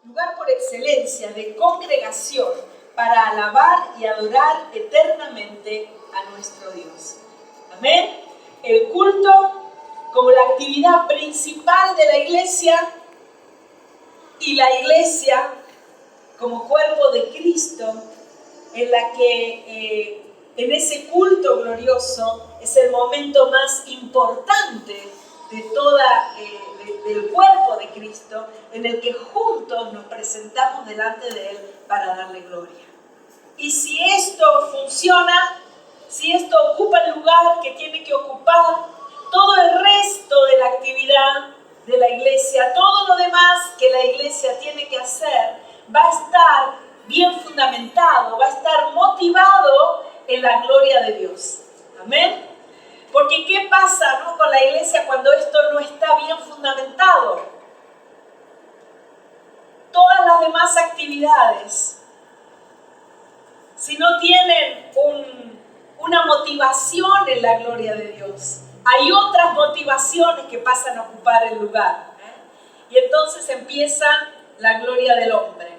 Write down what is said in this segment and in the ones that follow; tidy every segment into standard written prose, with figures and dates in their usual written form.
lugar por excelencia de congregación para alabar y adorar eternamente a nuestro Dios. Amén. El culto como la actividad principal de la iglesia y la iglesia como cuerpo de Cristo, en la que en ese culto glorioso es el momento más importante de del cuerpo de Cristo, en el que juntos nos presentamos delante de Él para darle gloria. Y si esto funciona, si esto ocupa el lugar que tiene que ocupar, todo el resto de la actividad de la iglesia, todo lo demás que la iglesia tiene que hacer, va a estar bien fundamentado, va a estar motivado en la gloria de Dios. Amén. Porque ¿qué pasa, no, con la iglesia cuando esto no está bien fundamentado? Todas las demás actividades, si no tienen una motivación en la gloria de Dios, hay otras motivaciones que pasan a ocupar el lugar. Y entonces empieza la gloria del hombre.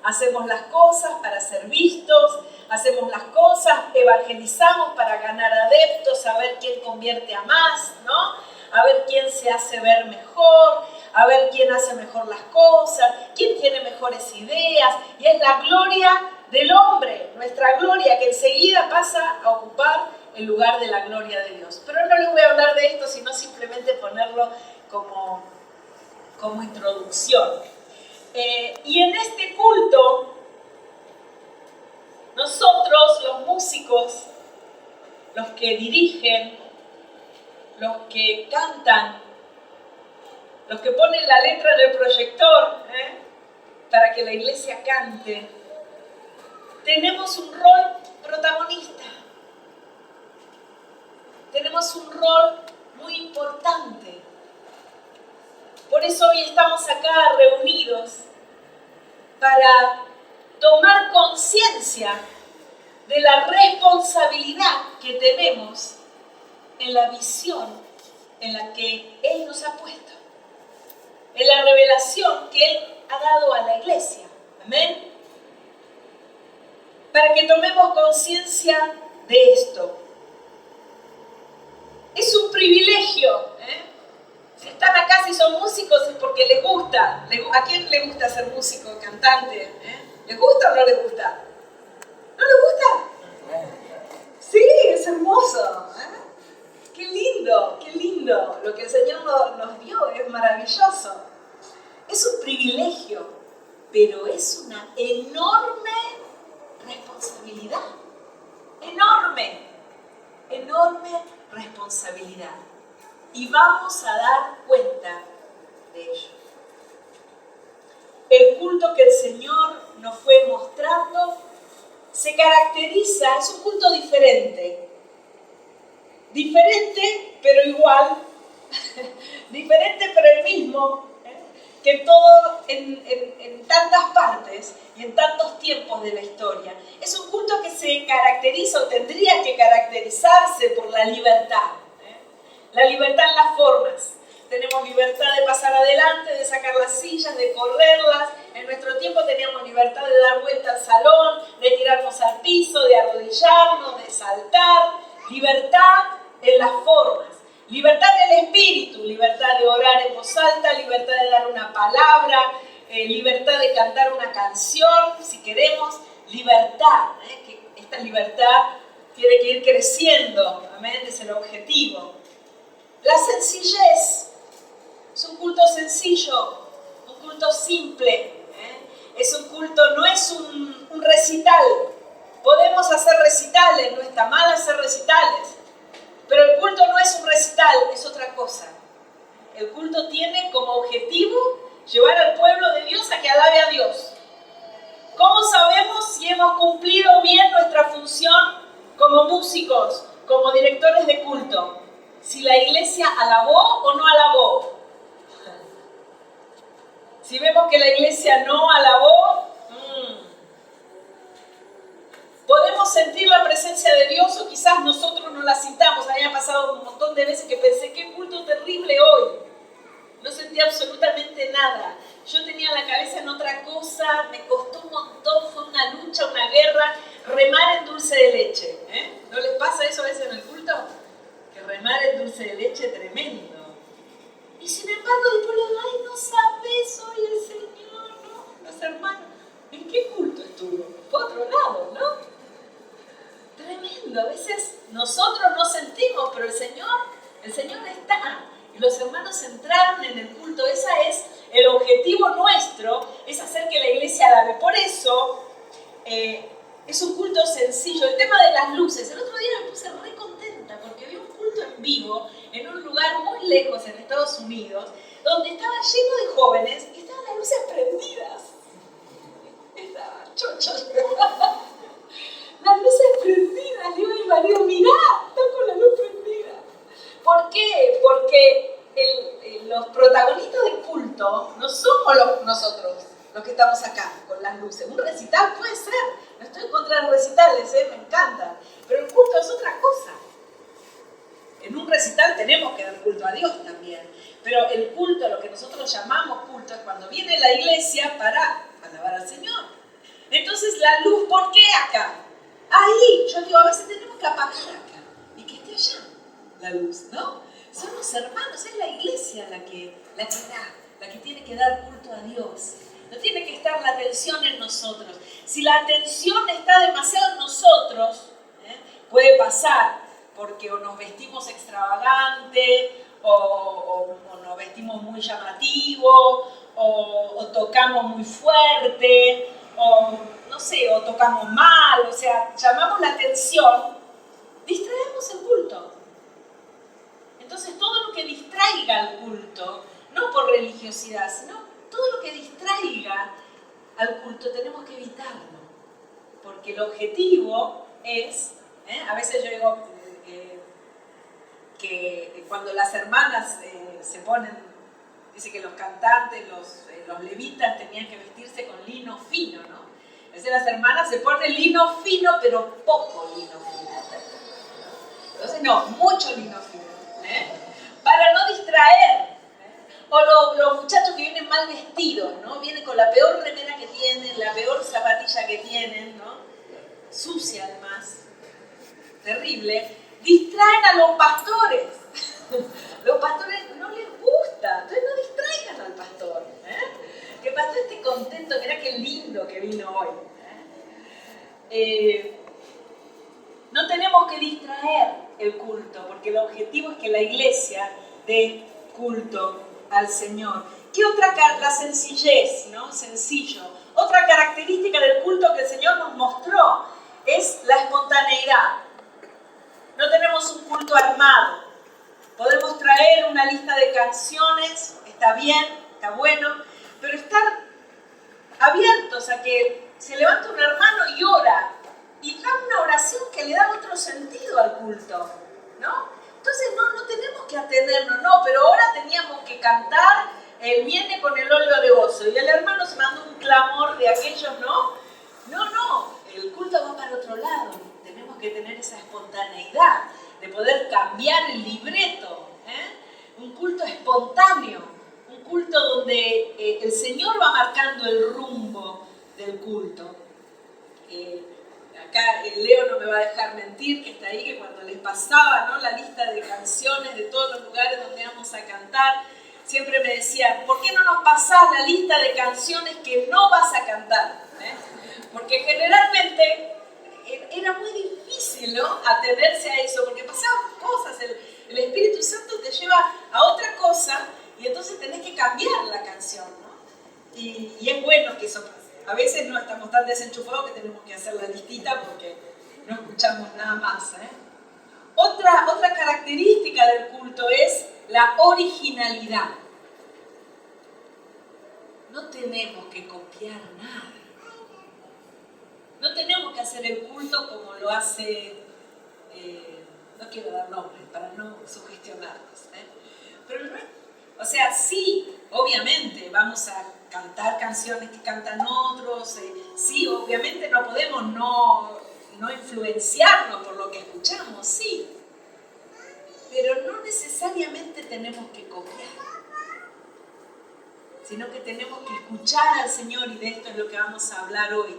Hacemos las cosas para ser vistos, hacemos las cosas, evangelizamos para ganar adeptos, a ver quién convierte a más, ¿no? A ver quién se hace ver mejor, a ver quién hace mejor las cosas, quién tiene mejores ideas. Y es la gloria del hombre, nuestra gloria, que enseguida pasa a ocupar el lugar de la gloria de Dios. Pero no les voy a hablar de esto, sino simplemente ponerlo como introducción. Y en este culto, nosotros, los músicos, los que dirigen, los que cantan, los que ponen la letra en el proyector, para que la iglesia cante, tenemos un rol protagonista. Tenemos un rol muy importante. Por eso hoy estamos acá reunidos para tomar conciencia de la responsabilidad que tenemos en la visión en la que Él nos ha puesto, en la revelación que Él ha dado a la iglesia. Amén. Para que tomemos conciencia de esto. Es un privilegio. Si están acá, si son músicos, es porque les gusta. ¿A quién le gusta ser músico, cantante? ¿Les gusta o no les gusta? ¿No les gusta? Sí, es hermoso. Qué lindo, qué lindo. Lo que el Señor nos dio es maravilloso. Es un privilegio, pero es una enorme responsabilidad. Enorme, enorme responsabilidad. Y vamos a dar cuenta de ello. El culto que el Señor nos fue mostrando se caracteriza, es un culto diferente. Diferente, pero igual. Diferente, pero el mismo. Que todo en tantas partes y en tantos tiempos de la historia. Es un culto que se caracteriza o tendría que caracterizarse por la libertad. La libertad en las formas. Tenemos libertad de pasar adelante, de sacar las sillas, de correrlas. En nuestro tiempo teníamos libertad de dar vuelta al salón, de tirarnos al piso, de arrodillarnos, de saltar. Libertad en las formas. Libertad del espíritu, libertad de orar en voz alta, libertad de dar una palabra, libertad de cantar una canción, si queremos. Libertad, que esta libertad tiene que ir creciendo, amén, es el objetivo. La sencillez, es un culto sencillo, un culto simple, es un culto, no es un recital. Podemos hacer recitales, no está mal hacer recitales, pero el culto no es un recital, es otra cosa. El culto tiene como objetivo llevar al pueblo de Dios a que alabe a Dios. ¿Cómo sabemos si hemos cumplido bien nuestra función como músicos, como directores de culto? Si la iglesia alabó o no alabó. Si vemos que la iglesia no alabó, podemos sentir la presencia de Dios o quizás nosotros no la sintamos. A mí me ha pasado un montón de veces que pensé, qué culto terrible hoy. No sentí absolutamente nada. Yo tenía la cabeza en otra otra cosa, me costó un montón, fue una lucha, una guerra, remar en dulce de leche. ¿No les pasa eso a veces en el culto? Que remar en dulce de leche tremendo. Y sin embargo después lo digo, ay, no sabes, hoy el Señor, ¿no? Los hermanos, ¿en qué culto estuvo? Fue a otro lado, ¿no? Tremendo, a veces nosotros no sentimos, pero el Señor está. Y los hermanos entraron en el culto. Ese es el objetivo nuestro, es hacer que la iglesia alabe. Por eso es un culto sencillo. El tema de las luces, el otro día me puse re contenta porque vi un culto en vivo en un lugar muy lejos en Estados Unidos, donde estaba lleno de jóvenes y estaban las luces prendidas. Estaban chochos. Las luces prendidas, le digo a mi marido, mirá, está con la luz prendida. ¿Por qué? Porque los protagonistas del culto no somos nosotros, los que estamos acá con las luces. Un recital puede ser, no estoy en contra de los recitales, me encantan, pero el culto es otra cosa. En un recital tenemos que dar culto a Dios también, pero el culto, lo que nosotros llamamos culto, es cuando viene la iglesia para alabar al Señor. Entonces la luz, ¿por qué acá? Ahí, yo digo, a veces tenemos que apagar acá y que esté allá la luz, ¿no? Son los hermanos, es la iglesia la que tiene que dar culto a Dios. No tiene que estar la atención en nosotros. Si la atención está demasiado en nosotros, puede pasar porque o nos vestimos extravagante, o nos vestimos muy llamativo, o tocamos muy fuerte, o no sé, o tocamos mal, o sea, llamamos la atención, distraemos el culto. Entonces todo lo que distraiga al culto, no por religiosidad, sino todo lo que distraiga al culto tenemos que evitarlo. Porque el objetivo es, a veces yo digo que cuando las hermanas se ponen, dice que los cantantes, los levitas tenían que vestirse con lino fino, ¿no? A veces las hermanas se ponen lino fino, pero poco lino fino. Entonces no, mucho lino fino. Para no distraer. O los muchachos que vienen mal vestidos, ¿no? Vienen con la peor remera que tienen, la peor zapatilla que tienen, ¿no? Sucia además. Terrible. Distraen a los pastores. Los pastores no les gusta, entonces no distraigan al pastor. Que el pastor esté contento, mirá qué lindo que vino hoy. No tenemos que distraer el culto, porque el objetivo es que la iglesia dé culto al Señor. ¿Qué otra? La sencillez, ¿no? Sencillo. Otra característica del culto que el Señor nos mostró es la espontaneidad. No tenemos un culto armado. Podemos traer una lista de canciones, está bien, está bueno, pero estar abiertos a que se levanta un hermano y ora, y da una oración que le da otro sentido al culto, ¿no? Entonces no tenemos que atenernos, no, pero ahora teníamos que cantar, él viene con el óleo de gozo, y el hermano se mandó un clamor de aquellos, ¿no? No, el culto va para otro lado, tenemos que tener esa espontaneidad, de poder cambiar el libreto, un culto espontáneo, un culto donde el Señor va marcando el rumbo del culto. Acá Leo no me va a dejar mentir, que está ahí, que cuando les pasaba, ¿no?, la lista de canciones de todos los lugares donde íbamos a cantar, siempre me decían, ¿por qué no nos pasás la lista de canciones que no vas a cantar? Porque generalmente era muy difícil, ¿no?, atenerse a eso, porque pasaban cosas, el Espíritu Santo te lleva a otra cosa y entonces tenés que cambiar la canción, ¿no? Y es bueno que eso pase. A veces no estamos tan desenchufados que tenemos que hacer la listita porque no escuchamos nada más. Otra característica del culto es la originalidad. No tenemos que copiar nada. No tenemos que hacer el culto como lo hace, no quiero dar nombres para no sugestionarnos, pero no, o sea, sí, obviamente vamos a cantar canciones que cantan otros, sí, obviamente no podemos no influenciarnos por lo que escuchamos, sí, pero no necesariamente tenemos que copiar. sino que tenemos que escuchar al Señor, y de esto es lo que vamos a hablar hoy.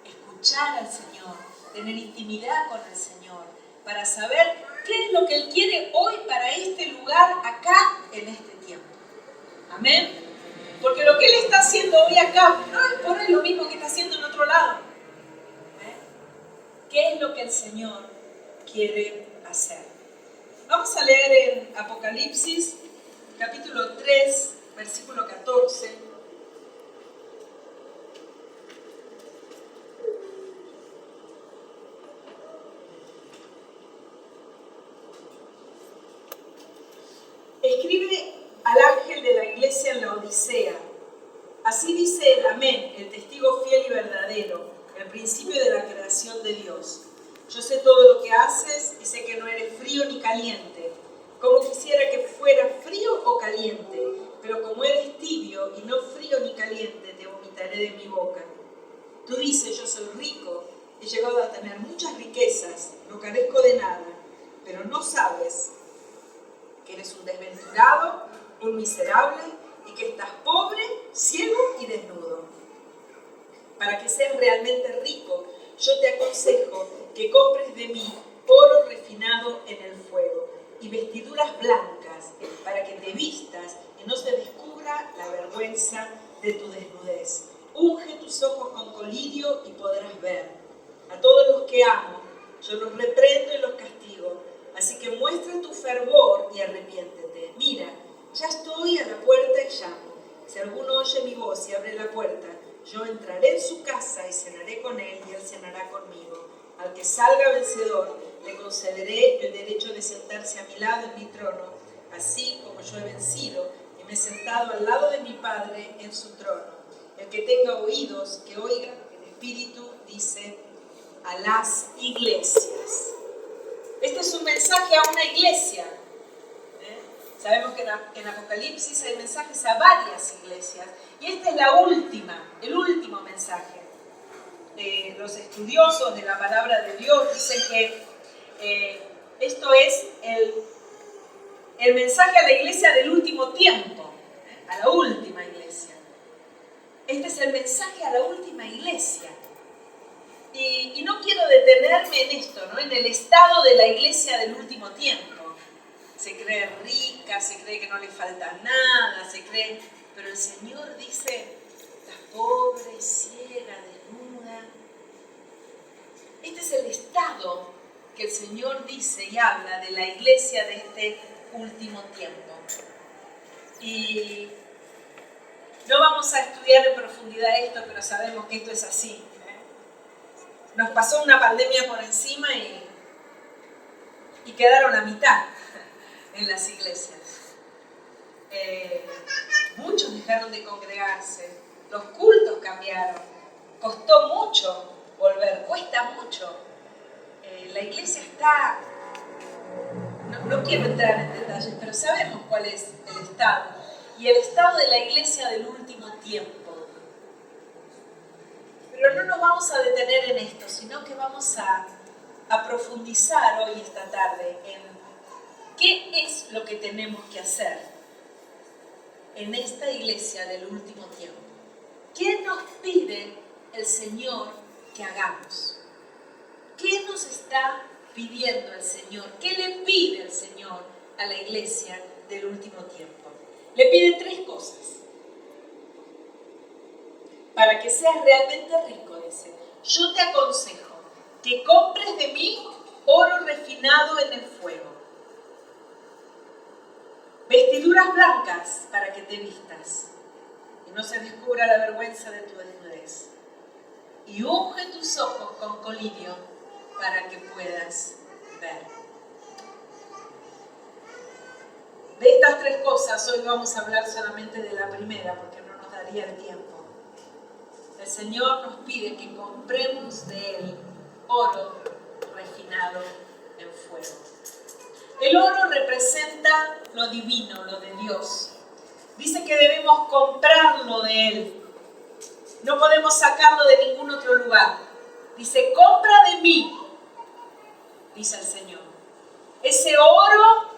Escuchar al Señor, tener intimidad con el Señor, para saber qué es lo que Él quiere hoy para este lugar, acá, en este tiempo. Amén. Porque lo que Él está haciendo hoy acá no es por Él lo mismo que está haciendo en otro lado. ¿Qué es lo que el Señor quiere hacer? Vamos a leer en Apocalipsis, capítulo 3, versículo 14. Escribe al ángel de la iglesia en la Odisea. Así dice el Amén, el testigo fiel y verdadero, el principio de la creación de Dios. Yo sé todo lo que haces y sé que no eres frío ni caliente. Como quisiera que fuera frío o caliente, pero como eres tibio y no frío ni caliente, te vomitaré de mi boca. Tú dices, yo soy rico, he llegado a tener muchas riquezas, no carezco de nada, pero no sabes que eres un desventurado, un miserable y que estás pobre, ciego y desnudo. Para que seas realmente rico, yo te aconsejo que compres de mí oro refinado en el fuego y vestiduras blancas para que te vistas y no se descubra la vergüenza de tu desnudez. Unge tus ojos con colirio y podrás ver. A todos los que amo, yo los reprendo y los castigo. Así que muestra tu fervor y arrepiéntete. Mira, ya estoy a la puerta y llamo. Si alguno oye mi voz y abre la puerta, yo entraré en su casa y cenaré con él y él cenará conmigo. Al que salga vencedor, le concederé el derecho de sentarse a mi lado en mi trono, así como yo he vencido y me he sentado al lado de mi Padre en su trono. El que tenga oídos, que oiga, el Espíritu dice a las iglesias. Este es un mensaje a una iglesia. Sabemos que en Apocalipsis hay mensajes a varias iglesias. Y esta es la última, el último mensaje. Los estudiosos de la palabra de Dios dicen que esto es el mensaje a la iglesia del último tiempo, a la última iglesia. Este es el mensaje a la última iglesia. Y no quiero detenerme en esto, ¿no? En el estado de la iglesia del último tiempo. Se cree rica, se cree que no le falta nada, se cree... Pero el Señor dice, estás pobre, ciega, desnuda. Este es el estado que el Señor dice y habla de la iglesia de este último tiempo. Y no vamos a estudiar en profundidad esto, pero sabemos que esto es así. Nos pasó una pandemia por encima y quedaron a mitad en las iglesias. Muchos dejaron de congregarse, los cultos cambiaron, costó mucho volver, cuesta mucho. La iglesia está, no quiero entrar en detalles, pero sabemos cuál es el estado. Y el estado de la iglesia del último tiempo. Pero no nos vamos a detener en esto, sino que vamos a profundizar hoy, esta tarde, en qué es lo que tenemos que hacer en esta iglesia del último tiempo. ¿Qué nos pide el Señor que hagamos? ¿Qué nos está pidiendo el Señor? ¿Qué le pide el Señor a la iglesia del último tiempo? Le pide 3 cosas. Para que seas realmente rico, dice, yo te aconsejo que compres de mí oro refinado en el fuego, vestiduras blancas para que te vistas y no se descubra la vergüenza de tu desnudez, y unge tus ojos con colirio para que puedas ver. De estas 3 cosas hoy vamos a hablar solamente de la primera, porque no nos daría el tiempo. El Señor nos pide que compremos de Él oro refinado en fuego. El oro representa lo divino, lo de Dios. Dice que debemos comprarlo de Él. No podemos sacarlo de ningún otro lugar. Dice, compra de mí, dice el Señor, ese oro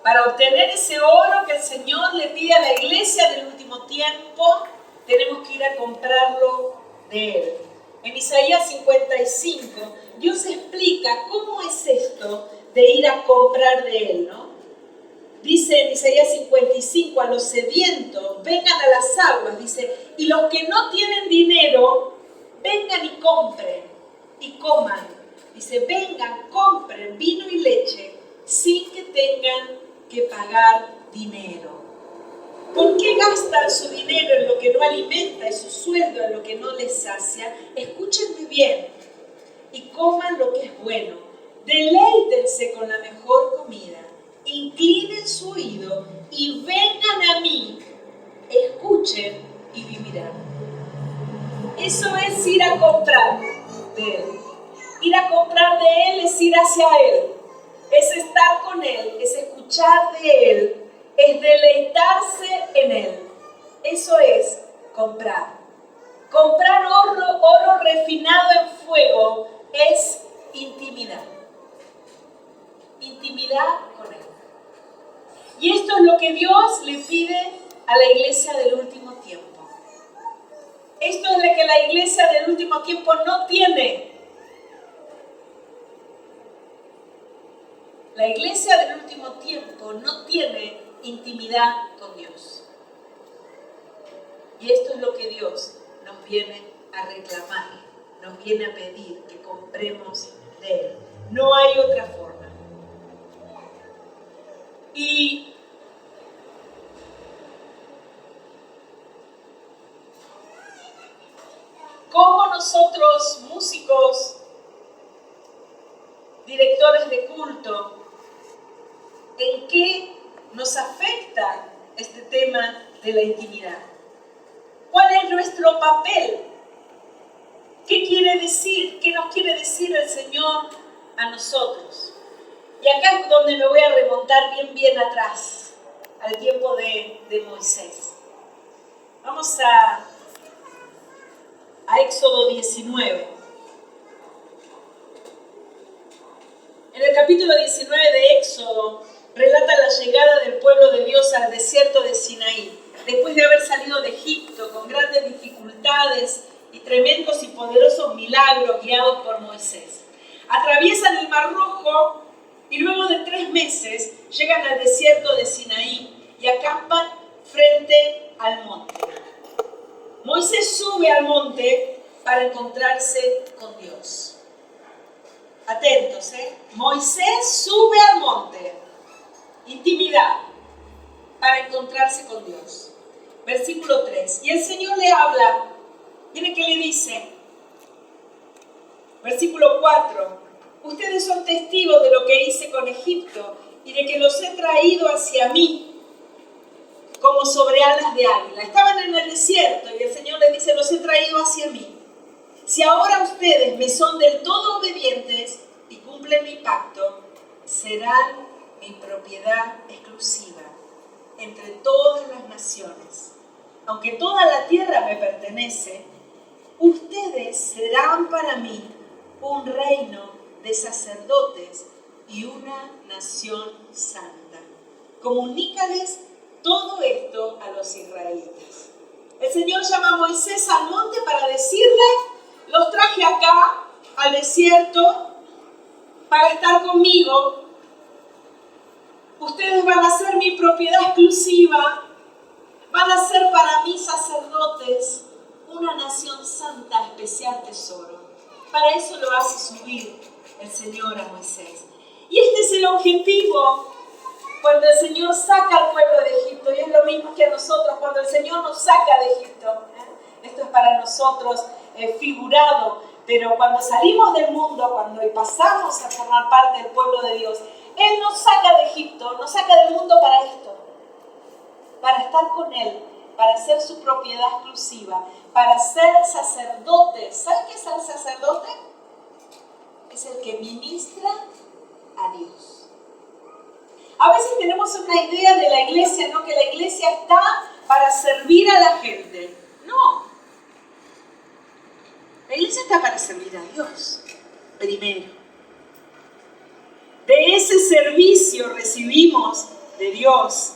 Para obtener ese oro que el Señor le pide a la iglesia del último tiempo, tenemos que ir a comprarlo de Él. En Isaías 55, Dios explica cómo es esto de ir a comprar de Él, ¿no? Dice en Isaías 55, a los sedientos, vengan a las aguas, dice, y los que no tienen dinero, vengan y compren y coman. Dice, vengan, compren vino y leche sin que tengan que pagar dinero. ¿Por qué gastan su dinero en lo que no alimenta y su sueldo en lo que no les sacia? Escúchenme bien y coman lo que es bueno. Deleítense con la mejor comida. Inclinen su oído y vengan a mí. Escuchen y vivirán. Eso es ir a comprar de Él. Ir a comprar de Él es ir hacia Él. Es estar con Él, es escuchar de Él, es deleitarse en Él. Eso es comprar. Comprar oro refinado en fuego es intimidad. Intimidad con Él. Y esto es lo que Dios le pide a la iglesia del último tiempo. Esto es lo que la iglesia del último tiempo no tiene. La iglesia del último tiempo no tiene intimidad con Dios. Y esto es lo que Dios nos viene a reclamar, nos viene a pedir que compremos de Él. No hay otra forma. Y cómo nosotros, músicos, directores de culto, ¿en qué nos afecta este tema de la intimidad? ¿Cuál es nuestro papel? ¿Qué quiere decir? ¿Qué nos quiere decir el Señor a nosotros? Y acá es donde me voy a remontar bien atrás, al tiempo de Moisés. Vamos a Éxodo 19. En el capítulo 19 de Éxodo relata la llegada del pueblo de Dios al desierto de Sinaí, después de haber salido de Egipto con grandes dificultades y tremendos y poderosos milagros guiados por Moisés. Atraviesan el Mar Rojo y luego de 3 meses llegan al desierto de Sinaí y acampan frente al monte. Moisés sube al monte para encontrarse con Dios. Atentos, Moisés sube al monte, intimidad, para encontrarse con Dios. Versículo 3. Y el Señor le habla, miren qué le dice. Versículo 4. Ustedes son testigos de lo que hice con Egipto y de que los he traído hacia mí como sobre alas de águila. Estaban en el desierto y el Señor les dice, los he traído hacia mí. Si ahora ustedes me son del todo obedientes y cumplen mi pacto, serán mi propiedad exclusiva entre todas las naciones. Aunque toda la tierra me pertenece, ustedes serán para mí un reino de sacerdotes y una nación santa. Comunícales todo esto a los israelitas. El Señor llama a Moisés al monte para decirle, los traje acá, al desierto, para estar conmigo. Ustedes van a ser mi propiedad exclusiva, van a ser para mí sacerdotes, una nación santa, especial tesoro. Para eso lo hace subir el Señor a Moisés. Y este es el objetivo cuando el Señor saca al pueblo de Egipto. Y es lo mismo que a nosotros, cuando el Señor nos saca de Egipto. Esto es para nosotros figurado, pero cuando salimos del mundo, cuando pasamos a formar parte del pueblo de Dios, Él nos saca de Egipto, nos saca del mundo para esto, para estar con Él, para ser su propiedad exclusiva, para ser sacerdotes. ¿Saben qué es el sacerdote? Es el que ministra a Dios. A veces tenemos una idea de la iglesia, ¿no? Que la iglesia está para servir a la gente. No. La iglesia está para servir a Dios, primero. De ese servicio recibimos de Dios,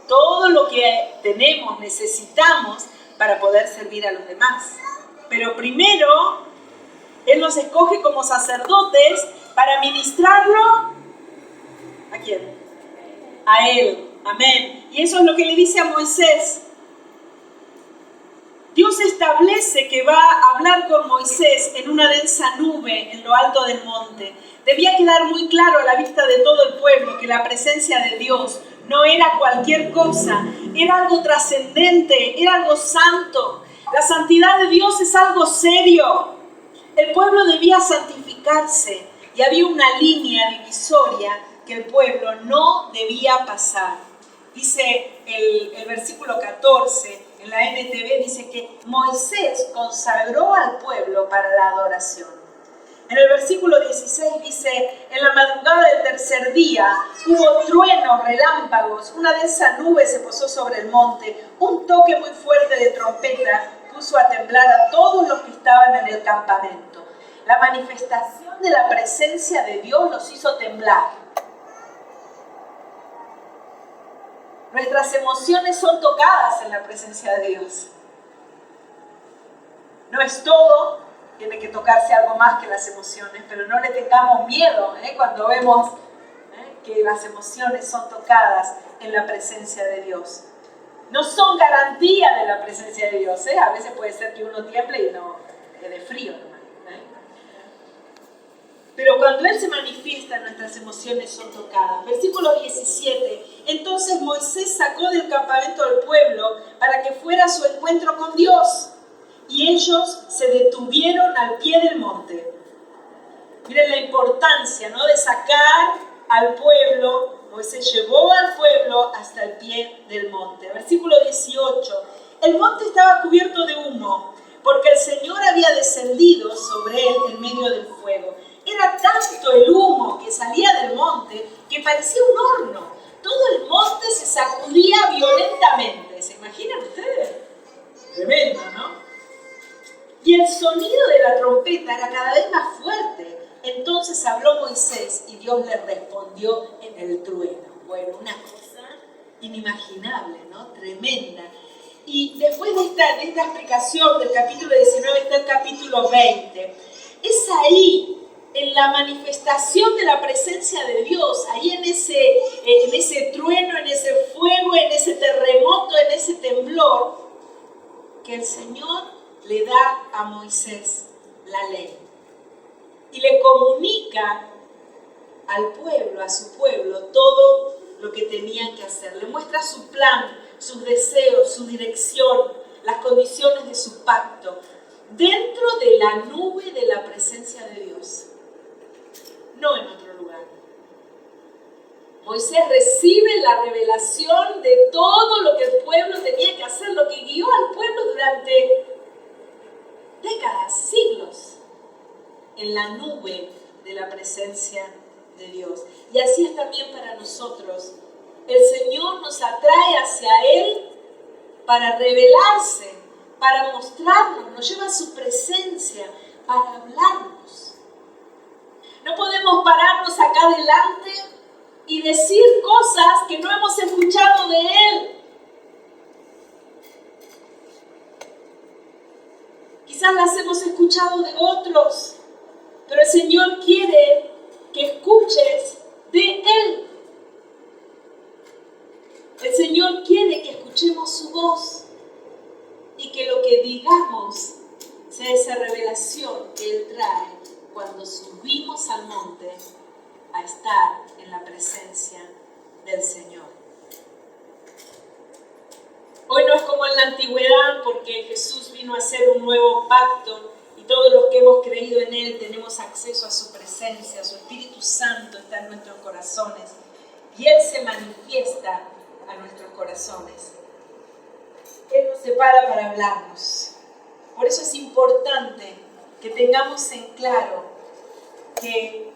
todo lo que tenemos, necesitamos para poder servir a los demás. Pero primero, Él nos escoge como sacerdotes para ministrarlo, ¿a quién? A Él. Amén. Y eso es lo que le dice a Moisés. Dios establece que va a hablar con Moisés en una densa nube en lo alto del monte. Debía quedar muy claro a la vista de todo el pueblo que la presencia de Dios no era cualquier cosa, era algo trascendente, era algo santo. La santidad de Dios es algo serio. El pueblo debía santificarse y había una línea divisoria que el pueblo no debía pasar. Dice el versículo 14, en la NTV, dice que Moisés consagró al pueblo para la adoración. En el versículo 16 dice, en la madrugada del tercer día hubo truenos, relámpagos, una densa nube se posó sobre el monte, un toque muy fuerte de trompeta puso a temblar a todos los que estaban en el campamento. La manifestación de la presencia de Dios los hizo temblar. Nuestras emociones son tocadas en la presencia de Dios. No es todo, tiene que tocarse algo más que las emociones, pero no le tengamos miedo cuando vemos que las emociones son tocadas en la presencia de Dios. No son garantía de la presencia de Dios. A veces puede ser que uno tiemble y no le dé frío nomás. Pero cuando Él se manifiesta, nuestras emociones son tocadas. Versículo 17. Entonces Moisés sacó del campamento al pueblo para que fuera a su encuentro con Dios. Y ellos se detuvieron al pie del monte. Miren la importancia, ¿no?, de sacar al pueblo. Moisés llevó al pueblo hasta el pie del monte. Versículo 18. El monte estaba cubierto de humo, porque el Señor había descendido sobre él en medio del fuego. Era tanto el humo que salía del monte que parecía un horno. Todo el monte se sacudía violentamente. ¿Se imaginan ustedes? Tremendo, ¿no? Y el sonido de la trompeta era cada vez más fuerte. Entonces habló Moisés y Dios le respondió en el trueno. Bueno, una cosa inimaginable, ¿no? Tremenda. Y después de esta explicación del capítulo 19 está el capítulo 20. Es ahí, en la manifestación de la presencia de Dios, ahí en ese trueno, en ese fuego, en ese terremoto, en ese temblor, que el Señor le da a Moisés la ley y le comunica al pueblo, a su pueblo, todo lo que tenían que hacer. Le muestra su plan, sus deseos, su dirección, las condiciones de su pacto, dentro de la nube de la presencia de Dios. No en otro lugar. Moisés recibe la revelación de todo lo que el pueblo tenía que hacer, lo que guió al pueblo durante décadas, siglos, en la nube de la presencia de Dios. Y así es también para nosotros. El Señor nos atrae hacia Él para revelarse, para mostrarnos, nos lleva a su presencia para hablarnos. No podemos pararnos acá adelante y decir cosas que no hemos escuchado de Él. Quizás las hemos escuchado de otros, pero el Señor quiere que escuches de Él. El Señor quiere que escuchemos su voz y que lo que digamos sea esa revelación que Él trae cuando subimos al monte a estar en la presencia del Señor. Hoy no es como en la antigüedad, porque Jesús vino a hacer un nuevo pacto y todos los que hemos creído en Él tenemos acceso a su presencia, su Espíritu Santo está en nuestros corazones y Él se manifiesta a nuestros corazones. Él nos separa para hablarnos. Por eso es importante que tengamos en claro que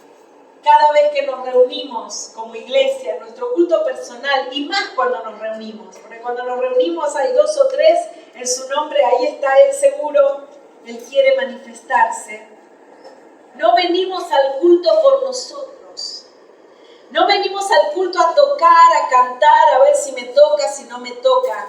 cada vez que nos reunimos como iglesia, en nuestro culto personal, y más cuando nos reunimos, porque cuando nos reunimos hay 2 o 3 en su nombre, ahí está Él seguro, Él quiere manifestarse. No venimos al culto por nosotros, No venimos al culto a tocar, a cantar, a ver si me toca, si no me toca.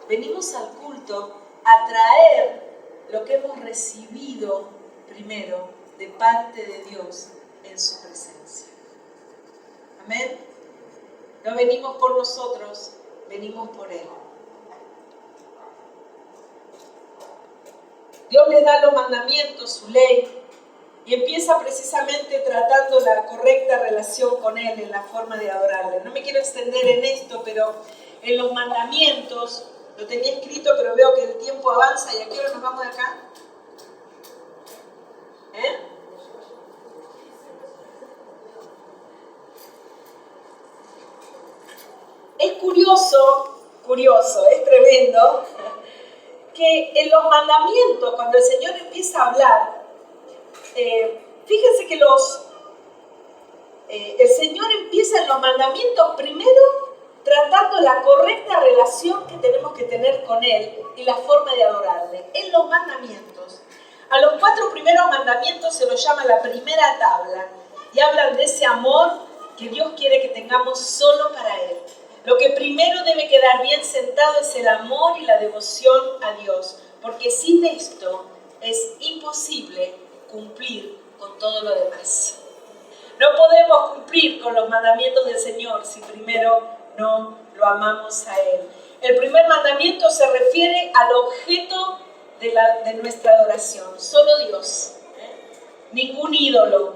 Venimos al culto a traer lo que hemos recibido primero de parte de Dios en su presencia. Amén. No venimos por nosotros, venimos por Él. Dios les da los mandamientos, su ley, y empieza precisamente tratando la correcta relación con Él en la forma de adorarle. No me quiero extender en esto, pero en los mandamientos, lo tenía escrito, pero veo que el tiempo avanza. ¿Y a qué hora nos vamos de acá? Es curioso, es tremendo, que en los mandamientos, cuando el Señor empieza a hablar, fíjense que el Señor empieza en los mandamientos primero tratando la correcta relación que tenemos que tener con Él y la forma de adorarle. En los mandamientos, a los 4 primeros mandamientos se los llama la primera tabla y hablan de ese amor que Dios quiere que tengamos solo para Él. Lo que primero debe quedar bien sentado es el amor y la devoción a Dios, porque sin esto es imposible cumplir con todo lo demás. No podemos cumplir con los mandamientos del Señor si primero no lo amamos a Él. El primer mandamiento se refiere al objeto de nuestra adoración, solo Dios, ningún ídolo.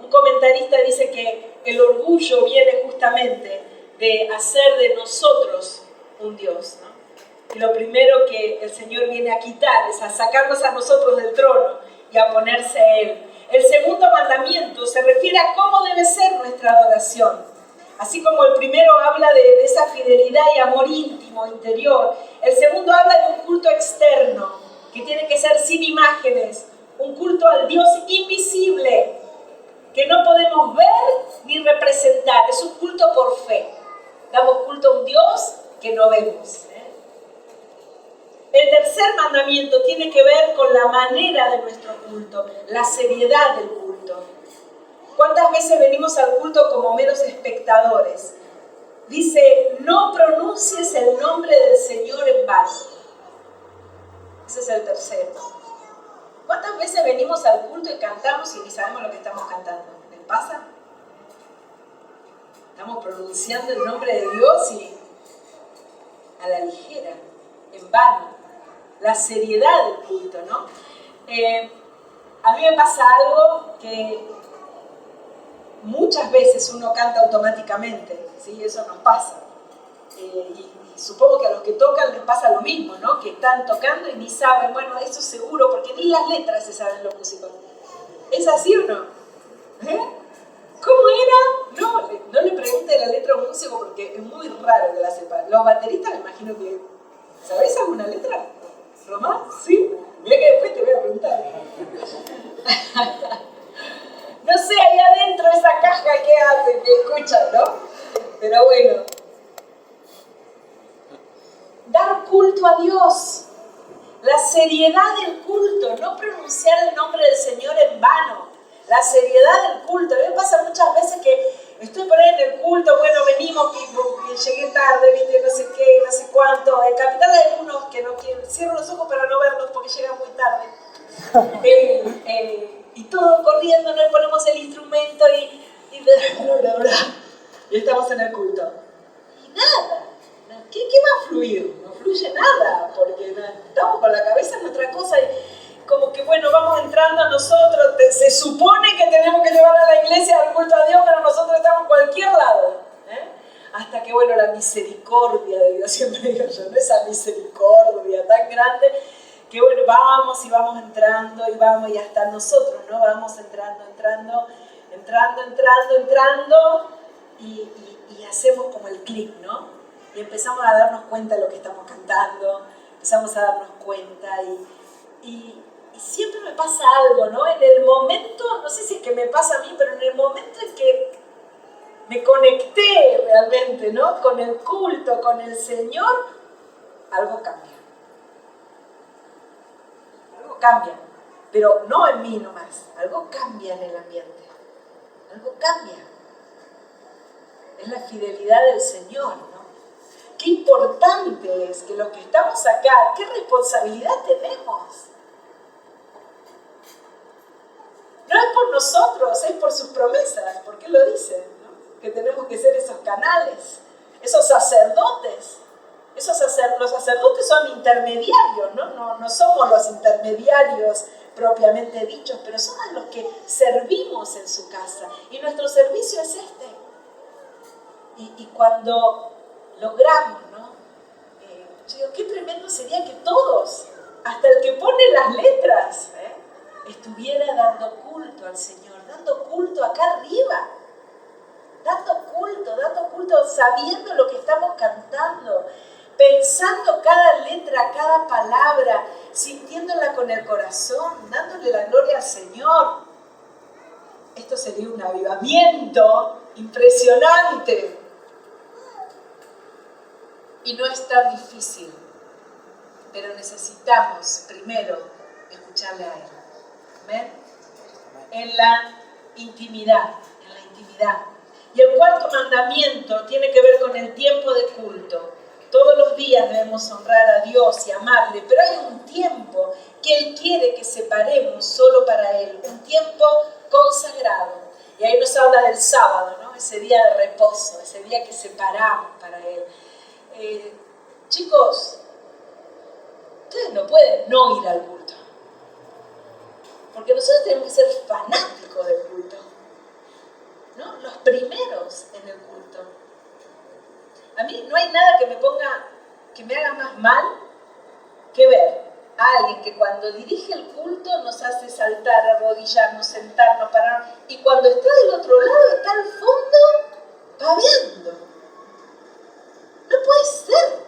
Un comentarista dice que el orgullo viene justamente de hacer de nosotros un Dios, ¿no? Y lo primero que el Señor viene a quitar es a sacarnos a nosotros del trono y a ponerse a Él. El segundo mandamiento se refiere a cómo debe ser nuestra adoración. Así como el primero habla de esa fidelidad y amor íntimo, interior, el segundo habla de un culto externo, que tiene que ser sin imágenes, un culto al Dios invisible, que no podemos ver ni representar. Es un culto por fe. Damos culto a un Dios que no vemos. El tercer mandamiento tiene que ver con la manera de nuestro culto, la seriedad del culto. ¿Cuántas veces venimos al culto como meros espectadores? Dice, no pronuncies el nombre del Señor en vano. Ese es el tercero. ¿Cuántas veces venimos al culto y cantamos y ni sabemos lo que estamos cantando? ¿Les pasa? Estamos pronunciando el nombre de Dios y a la ligera, en vano. La seriedad del culto, ¿no? A mí me pasa algo que muchas veces uno canta automáticamente, ¿sí? Eso nos pasa. Y supongo que a los que tocan les pasa lo mismo, ¿no? Que están tocando y ni saben, bueno, eso seguro, porque ni las letras se saben los músicos. ¿Es así o no? ¿Cómo era? No le pregunte la letra a un músico porque es muy raro que la sepa. Los bateristas me imagino que... ¿Sabés alguna letra? ¿Román? ¿Sí? Mira que después te voy a preguntar. No sé, ahí adentro esa caja que hace, que escuchan, ¿no? Pero bueno. Dar culto a Dios. La seriedad del culto. No pronunciar el nombre del Señor en vano. La seriedad del culto. A mí me pasa muchas veces que estoy por ahí en el culto, bueno, venimos, que llegué tarde, viste, no sé qué, no sé cuánto. En Capital hay algunos que no quieren, cierro los ojos para no verlos porque llegan muy tarde. Y todos corriendo, nos ponemos el instrumento y estamos en el culto. Y nada, ¿qué va a fluir? No fluye nada, porque estamos con la cabeza en otra cosa y como que bueno, vamos entrando nosotros, se supone que tenemos que llevar a la iglesia al culto a Dios, pero nosotros estamos en cualquier lado. Hasta que bueno, la misericordia de Dios, siempre digo yo, ¿no? Esa misericordia tan grande, que bueno, vamos y vamos entrando y vamos y hasta nosotros, ¿no? Vamos entrando y hacemos como el clic, ¿no? Y empezamos a darnos cuenta de lo que estamos cantando, empezamos a darnos cuenta y siempre me pasa algo, ¿no? En el momento, no sé si es que me pasa a mí, pero en el momento en que me conecté realmente, ¿no? Con el culto, con el Señor, algo cambia. Algo cambia, pero no en mí nomás, algo cambia en el ambiente, algo cambia. es la fidelidad del Señor, ¿no? Qué importante es que los que estamos acá, qué responsabilidad tenemos. No es por nosotros, es por sus promesas, porque Él lo dice, ¿no? Que tenemos que ser esos canales, esos sacerdotes. Los sacerdotes son intermediarios, ¿no? No somos los intermediarios propiamente dichos, pero somos los que servimos en su casa. Y nuestro servicio es este. Y cuando logramos, ¿no? Yo digo, qué tremendo sería que todos, hasta el que pone las letras, estuviera dando culto al Señor, dando culto acá arriba. Dando culto, sabiendo lo que estamos cantando, pensando cada letra, cada palabra, sintiéndola con el corazón, dándole la gloria al Señor. Esto sería un avivamiento impresionante. Y no es tan difícil, pero necesitamos primero escucharle a Él. ¿Amén? En la intimidad. Y el cuarto mandamiento tiene que ver con el tiempo de culto. Todos los días debemos honrar a Dios y amarle, pero hay un tiempo que Él quiere que separemos solo para Él, un tiempo consagrado. Y ahí nos habla del sábado, ¿no? Ese día de reposo, ese día que separamos para Él. Chicos, ustedes no pueden no ir al culto, porque nosotros tenemos que ser fanáticos del culto, ¿no? Los primeros en el culto. A mí no hay nada que me haga más mal que ver a alguien que cuando dirige el culto nos hace saltar, arrodillarnos, sentarnos, pararnos, y cuando está del otro lado, está al fondo, babeando. No puede ser.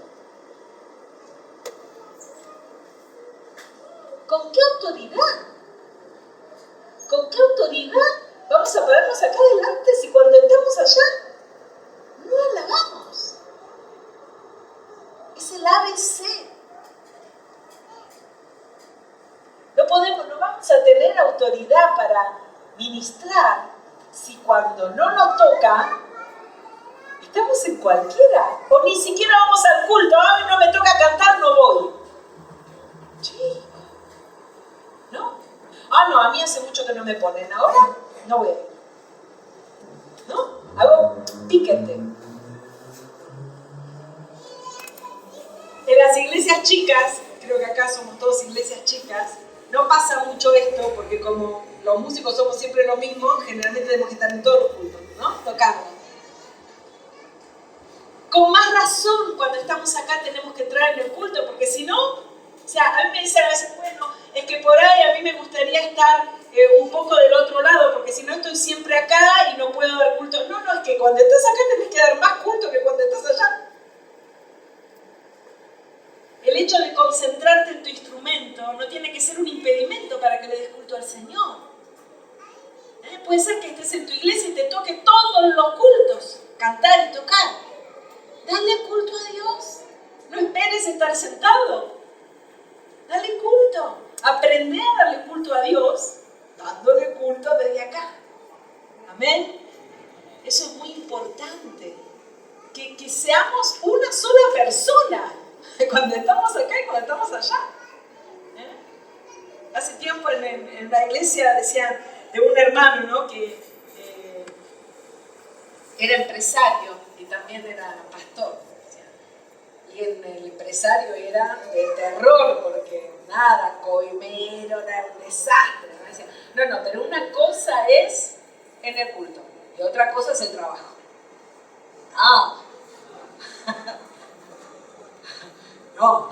¿Con qué autoridad? ¿Con qué autoridad vamos a pararnos acá adelante si cuando estamos allá no alabamos? Es el ABC. No vamos a tener autoridad para ministrar si cuando no nos toca estamos en cualquiera. O ni siquiera vamos al culto. Ay, no me toca cantar, no voy. Sí. ¿No? Ah, no, a mí hace mucho que no me ponen. Ahora no voy. ¿No? Hago piquete. En las iglesias chicas, creo que acá somos todos iglesias chicas, no pasa mucho esto porque como los músicos somos siempre lo mismo, generalmente tenemos que estar en todos los cultos, ¿no? Tocando. Con más razón, cuando estamos acá tenemos que entrar en el culto, porque si no, o sea, a mí me dicen a veces, bueno, es que por ahí a mí me gustaría estar un poco del otro lado, porque si no estoy siempre acá y no puedo dar culto. No, es que cuando estás acá tenés que dar más culto que cuando estás allá. El hecho de concentrarte en tu instrumento no tiene que ser un impedimento para que le des culto al Señor. Puede ser que estés en tu iglesia y te toque todos los cultos, cantar y tocar. Dale culto a Dios. No esperes estar sentado. Dale culto. Aprende a darle culto a Dios, dándole culto desde acá. Amén. Eso es muy importante. Que seamos una sola persona. Cuando estamos acá y cuando estamos allá. Hace tiempo en la iglesia decían de un hermano, ¿no? Que era empresario y también era pastor. Y el empresario era de terror porque nada, coimero, era un desastre. ¿No? Decía, no, pero una cosa es en el culto y otra cosa es el trabajo. No.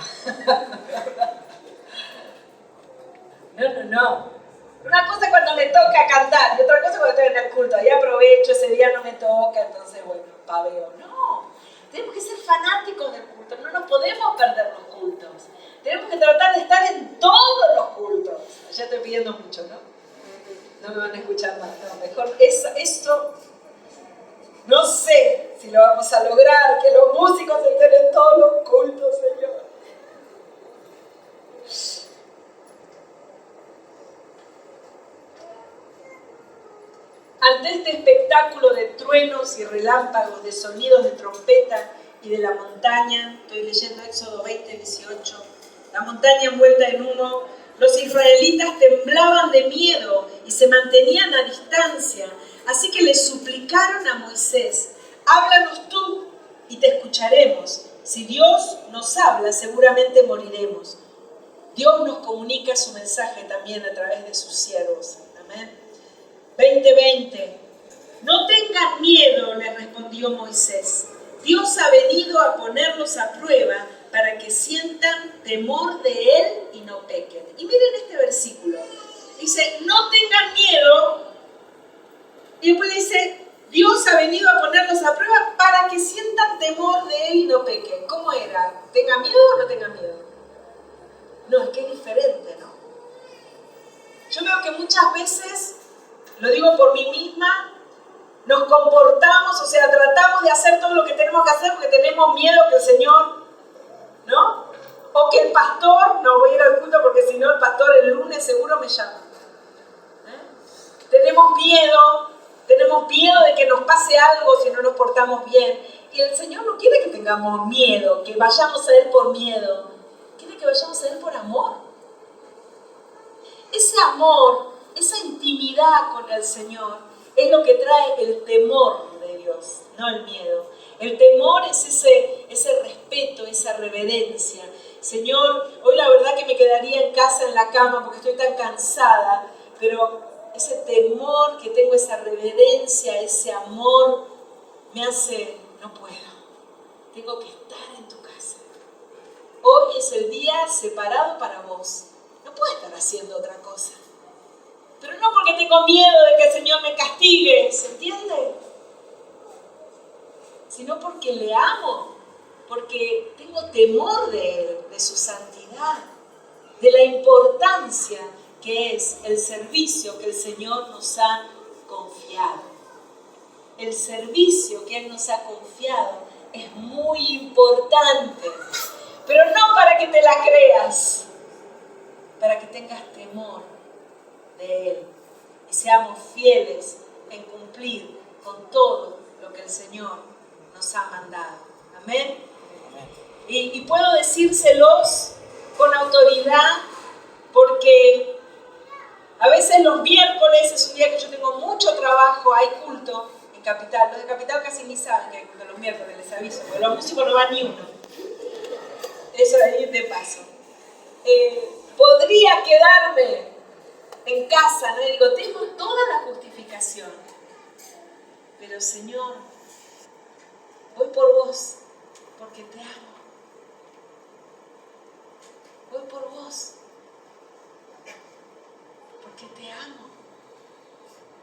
No. Una cosa es cuando me toca cantar y otra cosa es cuando estoy en el culto. Ahí aprovecho, ese día no me toca, entonces bueno, paveo. No, tenemos que ser fanáticos del culto, no nos podemos perder los cultos. Tenemos que tratar de estar en todos los cultos. Ya estoy pidiendo mucho, ¿no? No me van a escuchar más. No, mejor eso no sé si lo vamos a lograr, que los músicos estén en todos los cultos, Señor. ante este espectáculo de truenos y relámpagos, de sonidos de trompeta y de la montaña, estoy leyendo Éxodo 20, 18, la montaña envuelta en humo, los israelitas temblaban de miedo y se mantenían a distancia, así que le suplicaron a Moisés: háblanos tú y te escucharemos. Si Dios nos habla, seguramente moriremos. Dios nos comunica su mensaje también a través de sus siervos. Amén. 20:20. No tengan miedo, le respondió Moisés. Dios ha venido a ponerlos a prueba para que sientan temor de Él y no pequen. Y miren este versículo. Dice, no tengan miedo. Y después dice, Dios ha venido a ponerlos a prueba para que sientan temor de Él y no pequen. ¿Cómo era? ¿Tenga miedo o no tenga miedo? No, es que es diferente, ¿no? Yo veo que muchas veces, lo digo por mí misma, nos comportamos, o sea, tratamos de hacer todo lo que tenemos que hacer porque tenemos miedo que el Señor, ¿no? O que el pastor, no voy a ir al culto porque si no el pastor el lunes seguro me llama. Tenemos miedo de que nos pase algo si no nos portamos bien. Y el Señor no quiere que tengamos miedo, que vayamos a Él por miedo. Quiere que vayamos a Él por amor. Ese amor, esa intimidad con el Señor, es lo que trae el temor de Dios, no el miedo. El temor es ese respeto, esa reverencia. Señor, hoy la verdad que me quedaría en casa, en la cama, porque estoy tan cansada, pero ese temor que tengo, esa reverencia, ese amor, me hace, no puedo, tengo que estar en tu casa. Hoy es el día separado para vos, no puedo estar haciendo otra cosa. Pero no porque tengo miedo de que el Señor me castigue, ¿se entiende? Sino porque le amo, porque tengo temor de Él, de su santidad, de la importancia que es el servicio que el Señor nos ha confiado. El servicio que Él nos ha confiado es muy importante, pero no para que te la creas, para que tengas temor de Él y seamos fieles en cumplir con todo lo que el Señor nos ha mandado. Amén. Y puedo decírselos con autoridad porque a veces los miércoles es un día que yo tengo mucho trabajo, hay culto en Capital. Los de Capital casi ni saben que hay culto los miércoles, les aviso, porque los músicos no van ni uno. Eso ahí de paso. Podría quedarme en casa, ¿no? Y digo, tengo toda la justificación. Pero Señor, voy por vos, porque te amo. Voy por vos, porque te amo.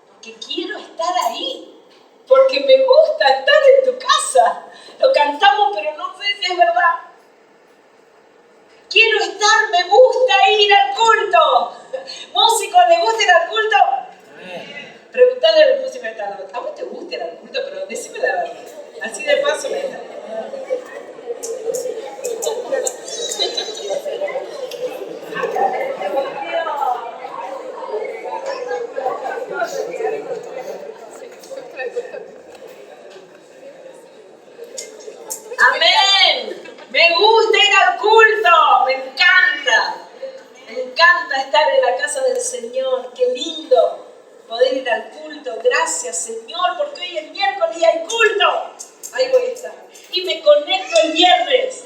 Porque quiero estar ahí. Porque me gusta estar en tu casa. Lo cantamos, pero no sé si es verdad. Quiero estar, me gusta ir al culto. ¿Músicos les gusta ir al culto? Preguntale al músico que está al lado. ¿A vos te gusta ir al culto? Pero decime la verdad. Así de paso me está. Amén. Me gusta ir al culto. Me encanta. Me encanta estar en la casa del Señor. Qué lindo poder ir al culto. Gracias, Señor, porque hoy es miércoles y hay culto. Ahí voy a estar. Y me conecto el viernes.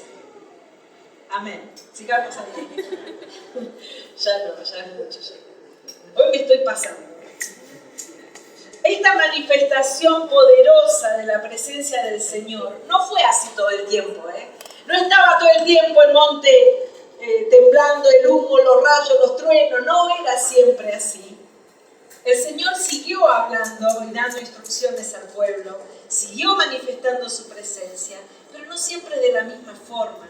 Amén. Sigamos adelante. Ya es mucho. Hoy me estoy pasando. Esta manifestación poderosa de la presencia del Señor no fue así todo el tiempo, ¿eh? No estaba todo el tiempo el monte temblando, el humo, los rayos, los truenos, no era siempre así. El Señor siguió hablando y dando instrucciones al pueblo, siguió manifestando su presencia, pero no siempre de la misma forma.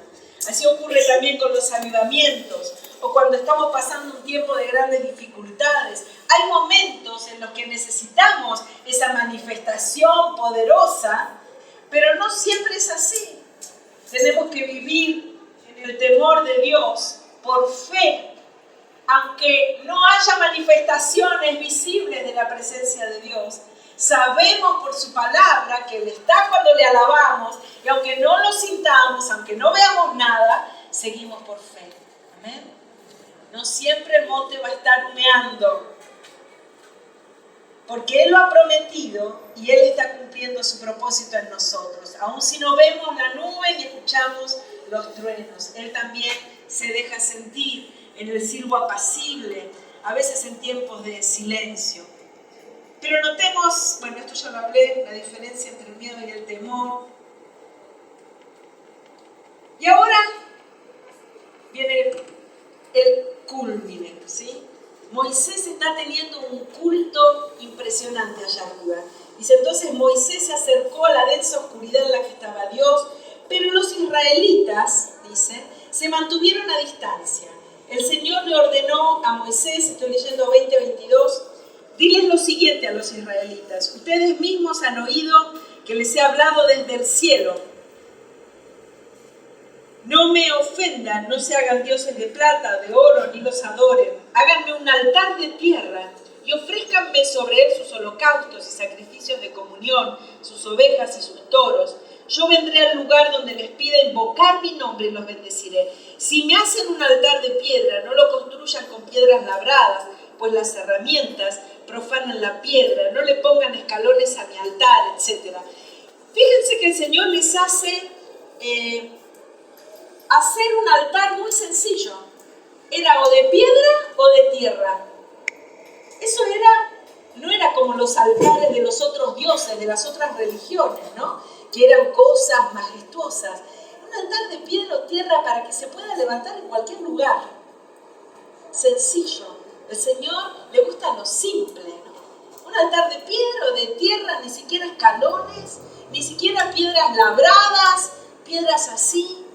Así ocurre también con los avivamientos o cuando estamos pasando un tiempo de grandes dificultades. Hay momentos en los que necesitamos esa manifestación poderosa, pero no siempre es así. Tenemos que vivir en el temor de Dios por fe, aunque no haya manifestaciones visibles de la presencia de Dios. Sabemos por su palabra que Él está cuando le alabamos y aunque no lo sintamos, aunque no veamos nada, seguimos por fe. Amén. No siempre el monte va a estar humeando, porque Él lo ha prometido y Él está cumpliendo su propósito en nosotros. Aun si no vemos la nube ni escuchamos los truenos, Él también se deja sentir en el silbo apacible, a veces en tiempos de silencio. Pero notemos, bueno, esto ya lo hablé, la diferencia entre el miedo y el temor. Y ahora viene el culmine, ¿sí? Moisés está teniendo un culto impresionante allá arriba. Dice, entonces Moisés se acercó a la densa oscuridad en la que estaba Dios, pero los israelitas, dice, se mantuvieron a distancia. El Señor le ordenó a Moisés, estoy leyendo 20:22, diles lo siguiente a los israelitas, ustedes mismos han oído que les he hablado desde el cielo. No me ofendan, no se hagan dioses de plata, de oro, ni los adoren. Háganme un altar de tierra y ofrézcanme sobre él sus holocaustos y sacrificios de comunión, sus ovejas y sus toros. Yo vendré al lugar donde les pida invocar mi nombre y los bendeciré. Si me hacen un altar de piedra, no lo construyan con piedras labradas, pues las herramientas profanan la piedra. No le pongan escalones a mi altar, etc. Fíjense que el Señor les hace hacer un altar muy sencillo. Era o de piedra o de tierra. Eso no era como los altares de los otros dioses, de las otras religiones, ¿no? Que eran cosas majestuosas. Un altar de piedra o tierra para que se pueda levantar en cualquier lugar. Sencillo. El Señor le gusta lo simple, ¿no? Un altar de piedra o de tierra, ni siquiera escalones, ni siquiera piedras labradas, piedras así.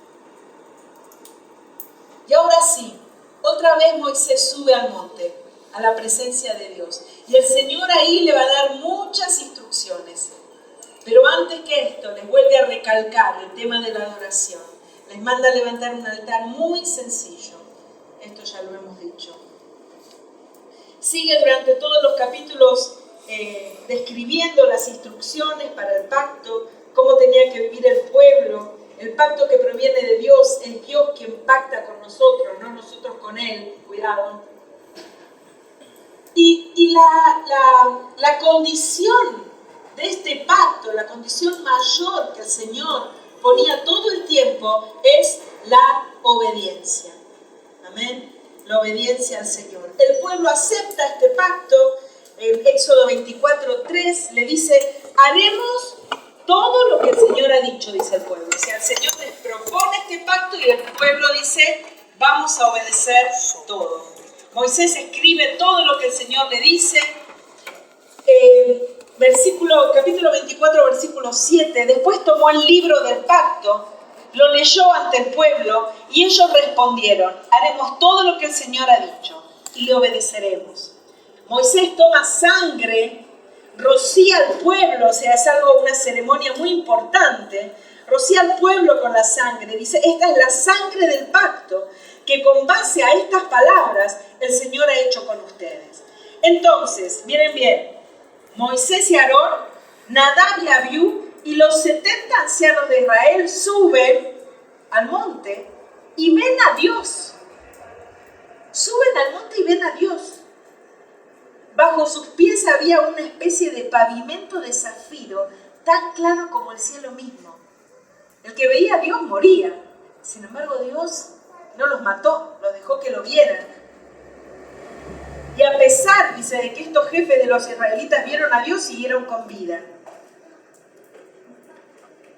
Y ahora sí, otra vez Moisés sube al monte, a la presencia de Dios. Y el Señor ahí le va a dar muchas instrucciones. Pero antes que esto, les vuelve a recalcar el tema de la adoración. Les manda a levantar un altar muy sencillo. Esto ya lo hemos dicho. Sigue durante todos los capítulos describiendo las instrucciones para el pacto, cómo tenía que vivir el pueblo. El pacto que proviene de Dios es Dios quien pacta con nosotros, no nosotros con Él. Cuidado. Y la condición de este pacto, la condición mayor que el Señor ponía todo el tiempo es la obediencia. Amén. La obediencia al Señor. El pueblo acepta este pacto. En Éxodo 24:3 le dice, haremos todo lo que el Señor ha dicho, dice el pueblo. O sea, el Señor les propone este pacto y el pueblo dice, vamos a obedecer todo. Moisés escribe todo lo que el Señor le dice. Capítulo 24, versículo 7. Después tomó el libro del pacto, lo leyó ante el pueblo y ellos respondieron, haremos todo lo que el Señor ha dicho y le obedeceremos. Moisés toma sangre, rocía al pueblo, o sea, es una ceremonia muy importante, rocía al pueblo con la sangre, dice, esta es la sangre del pacto, que con base a estas palabras el Señor ha hecho con ustedes. Entonces, miren bien, Moisés y Aarón, Nadab y Abiú y los 70 ancianos de Israel suben al monte y ven a Dios. Suben al monte y ven a Dios. Bajo sus pies había una especie de pavimento de zafiro, tan claro como el cielo mismo. El que veía a Dios moría. Sin embargo, Dios no los mató, los dejó que lo vieran. Y a pesar, dice, de que estos jefes de los israelitas vieron a Dios, siguieron con vida.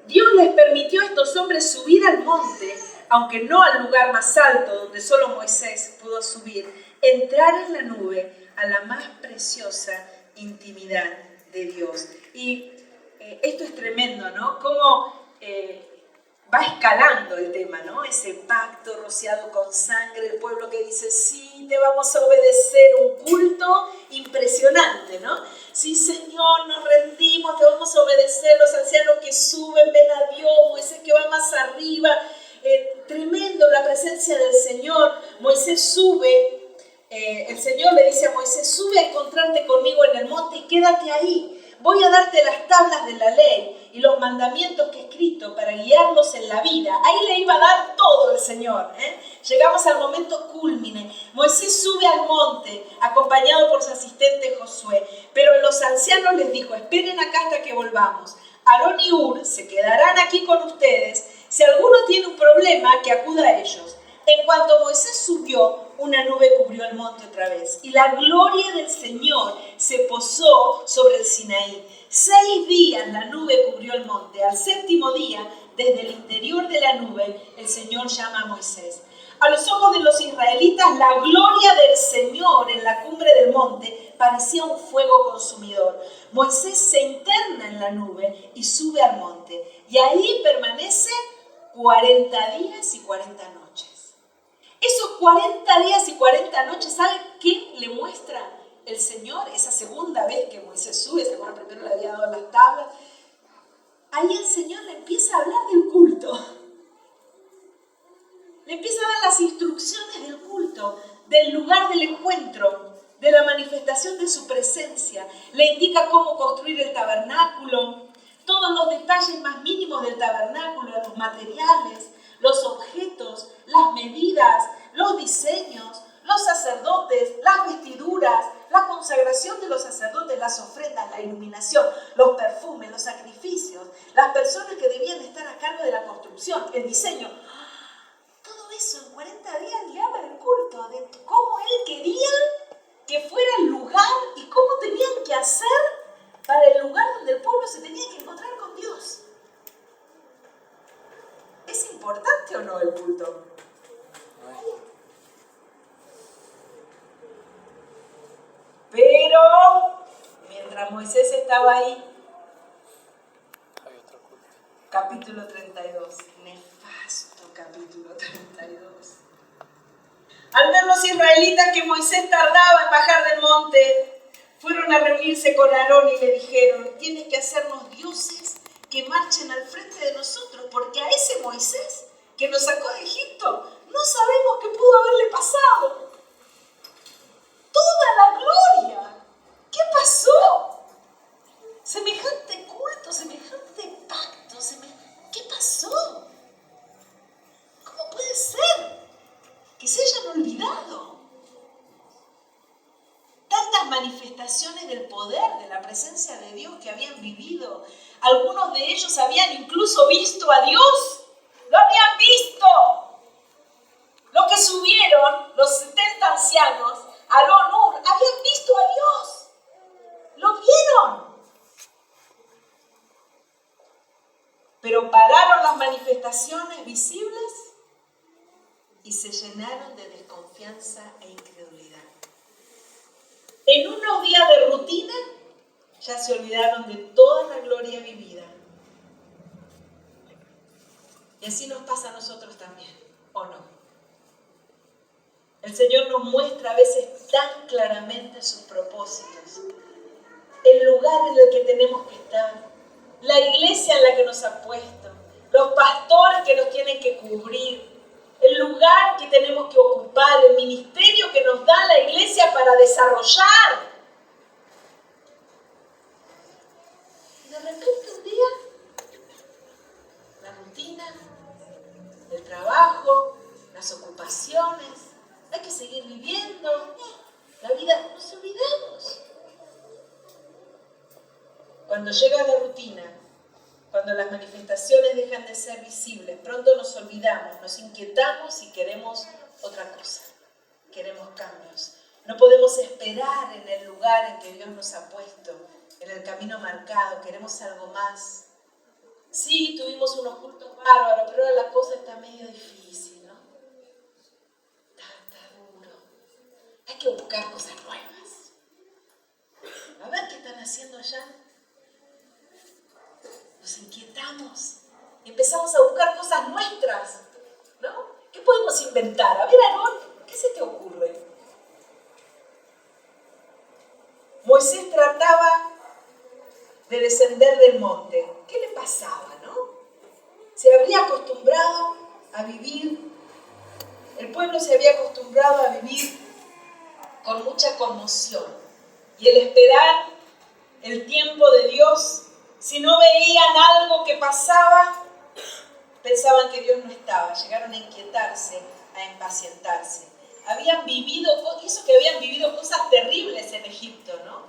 Dios les permitió a estos hombres subir al monte, aunque no al lugar más alto donde solo Moisés pudo subir, entrar en la nube a la más preciosa intimidad de Dios. Y esto es tremendo, ¿no? Cómo va escalando el tema, ¿no? Ese pacto rociado con sangre, el pueblo que dice, sí, te vamos a obedecer, un culto impresionante, ¿no? Sí, Señor, nos rendimos, te vamos a obedecer, los ancianos que suben, ven a Dios, Moisés que va más arriba, tremendo la presencia del Señor. Moisés sube, el Señor le dice a Moisés, sube a encontrarte conmigo en el monte y quédate ahí. voy a darte las tablas de la ley y los mandamientos que he escrito para guiarlos en la vida. Ahí le iba a dar todo el Señor. Llegamos al momento cúlmine. Moisés sube al monte, acompañado por su asistente Josué. Pero los ancianos les dijo, esperen acá hasta que volvamos. Aarón y Hur se quedarán aquí con ustedes. Si alguno tiene un problema, que acuda a ellos. En cuanto Moisés subió, una nube cubrió el monte otra vez, y la gloria del Señor se posó sobre el Sinaí. 6 días la nube cubrió el monte. Al 7º día, desde el interior de la nube, el Señor llama a Moisés. A los ojos de los israelitas, la gloria del Señor en la cumbre del monte parecía un fuego consumidor. Moisés se interna en la nube y sube al monte, y ahí permanece 40 días y 40 noches. Esos 40 días y 40 noches, ¿saben qué le muestra el Señor? Esa segunda vez que Moisés sube, ¿se acuerdan? Primero le había dado las tablas. Ahí el Señor le empieza a hablar del culto. Le empieza a dar las instrucciones del culto, del lugar del encuentro, de la manifestación de su presencia. Le indica cómo construir el tabernáculo, todos los detalles más mínimos del tabernáculo, los materiales, los objetos, las medidas, los diseños, los sacerdotes, las vestiduras, la consagración de los sacerdotes, las ofrendas, la iluminación, los perfumes, los sacrificios, las personas que debían estar a cargo de la construcción, el diseño. Todo eso en 40 días le habla del culto, de cómo él quería que fuera el lugar y cómo tenían que hacer para el lugar donde el pueblo se tenía que encontrar con Dios. ¿Es importante o no el culto? Pero mientras Moisés estaba ahí, capítulo 32, nefasto capítulo 32. Al ver los israelitas que Moisés tardaba en bajar del monte, fueron a reunirse con Aarón y le dijeron, tienes que hacernos dioses que marchen al frente de nosotros, porque a ese Moisés que nos sacó de Egipto, no sabemos qué pudo haberle pasado. Toda la gloria. ¿Qué pasó? Semejante culto, semejante pacto, ¿qué pasó? ¿Cómo puede ser que se hayan olvidado? Tantas manifestaciones del poder, de la presencia de Dios que habían vivido. Algunos de ellos habían incluso visto a Dios. ¡Lo habían visto! Los que subieron, los 70 ancianos, Aarón, Hur, habían visto a Dios. ¡Lo vieron! Pero pararon las manifestaciones visibles y se llenaron de desconfianza e incredulidad. En unos días de rutina, ya se olvidaron de toda la gloria vivida. Y así nos pasa a nosotros también, ¿o no? El Señor nos muestra a veces tan claramente sus propósitos, el lugar en el que tenemos que estar, la iglesia en la que nos ha puesto, los pastores que nos tienen que cubrir, el lugar que tenemos que ocupar, el ministerio que nos da la iglesia para desarrollar. Y de repente un día, la rutina, el trabajo, las ocupaciones, hay que seguir viviendo, la vida, nos olvidamos. Cuando llega la rutina, cuando las manifestaciones dejan de ser visibles, pronto nos olvidamos, nos inquietamos y queremos otra cosa, queremos cambios. No podemos esperar en el lugar en que Dios nos ha puesto, en el camino marcado, queremos algo más. Sí, tuvimos unos cultos bárbaros, pero ahora la cosa está medio difícil, ¿no? Está duro. Hay que buscar cosas nuevas. A ver qué están haciendo allá. Nos inquietamos, empezamos a buscar cosas nuestras, ¿no? ¿Qué podemos inventar? A ver, Aarón, ¿qué se te ocurre? Moisés trataba de descender del monte. ¿Qué le pasaba, no? Se habría acostumbrado a vivir, el pueblo se había acostumbrado a vivir con mucha conmoción. Y el esperar el tiempo de Dios, si no veían algo que pasaba, pensaban que Dios no estaba, llegaron a inquietarse, a impacientarse. Habían vivido, y eso que habían vivido cosas terribles en Egipto, ¿no?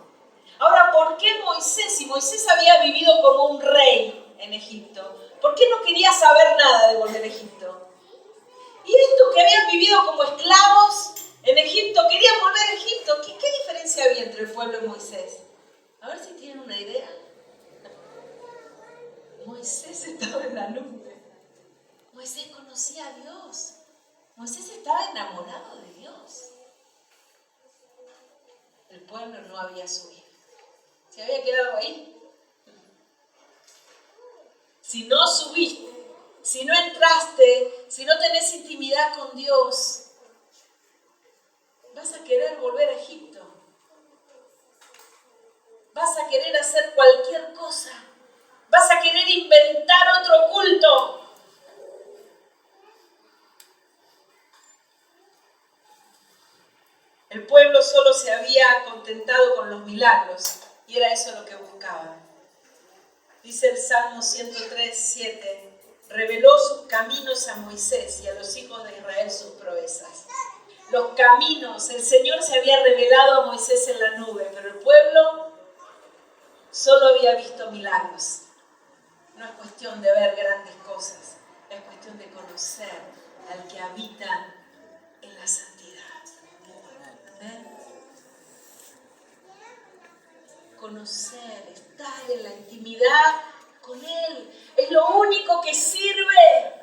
Ahora, ¿por qué Moisés, si Moisés había vivido como un rey en Egipto, por qué no quería saber nada de volver a Egipto? Y estos que habían vivido como esclavos en Egipto, querían volver a Egipto. ¿Qué diferencia había entre el pueblo y Moisés? A ver si tienen una idea. Moisés estaba en la nube. Moisés conocía a Dios. Moisés estaba enamorado de Dios. El pueblo no había subido. Se había quedado ahí. Si no subiste, si no entraste, si no tenés intimidad con Dios, vas a querer volver a Egipto. Vas a querer hacer cualquier cosa. Vas a querer inventar otro culto. El pueblo solo se había contentado con los milagros y era eso lo que buscaba. Dice el Salmo 103:7, reveló sus caminos a Moisés y a los hijos de Israel sus proezas. Los caminos, el Señor se había revelado a Moisés en la nube, pero el pueblo solo había visto milagros. No es cuestión de ver grandes cosas, es cuestión de conocer al que habita en la santidad. ¿Amén? Conocer, estar en la intimidad con Él, es lo único que sirve.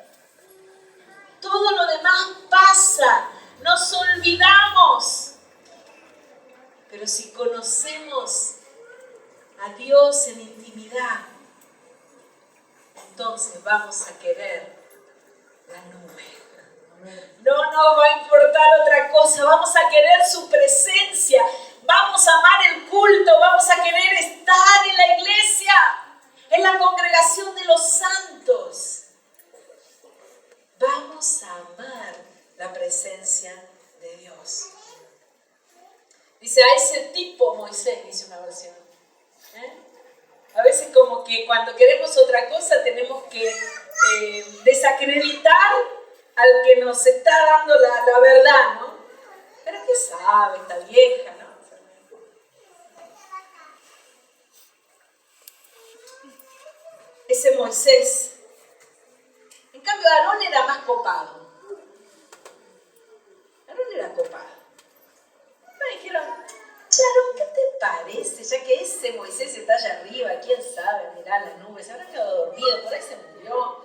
Todo lo demás pasa, nos olvidamos. Pero si conocemos a Dios en intimidad, entonces vamos a querer la nube. No nos va a importar otra cosa, vamos a querer su presencia, vamos a amar el culto, vamos a querer estar en la iglesia, en la congregación de los santos. Vamos a amar la presencia de Dios. Dice, a ese tipo Moisés, dice una versión. A veces como que cuando queremos otra cosa tenemos que desacreditar al que nos está dando la verdad, ¿no? Pero ¿qué sabe esta vieja, no? Ese Moisés. En cambio, Aarón era más copado. Aarón era copado. Me dijeron, Aarón, ¿qué te parece? Ya que ese Moisés está allá arriba, quién sabe, mirá la nube, se habrá quedado dormido, por ahí se murió.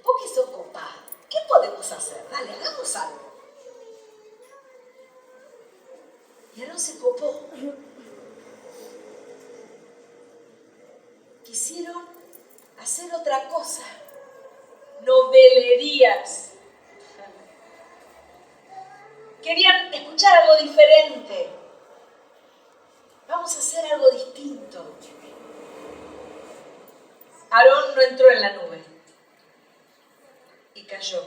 Vos que sos copado, ¿qué podemos hacer? Dale, hagamos algo. Y Aarón se copó. Quisieron hacer otra cosa. Novelerías. Querían escuchar algo diferente. Vamos a hacer algo distinto. Aarón no entró en la nube y cayó.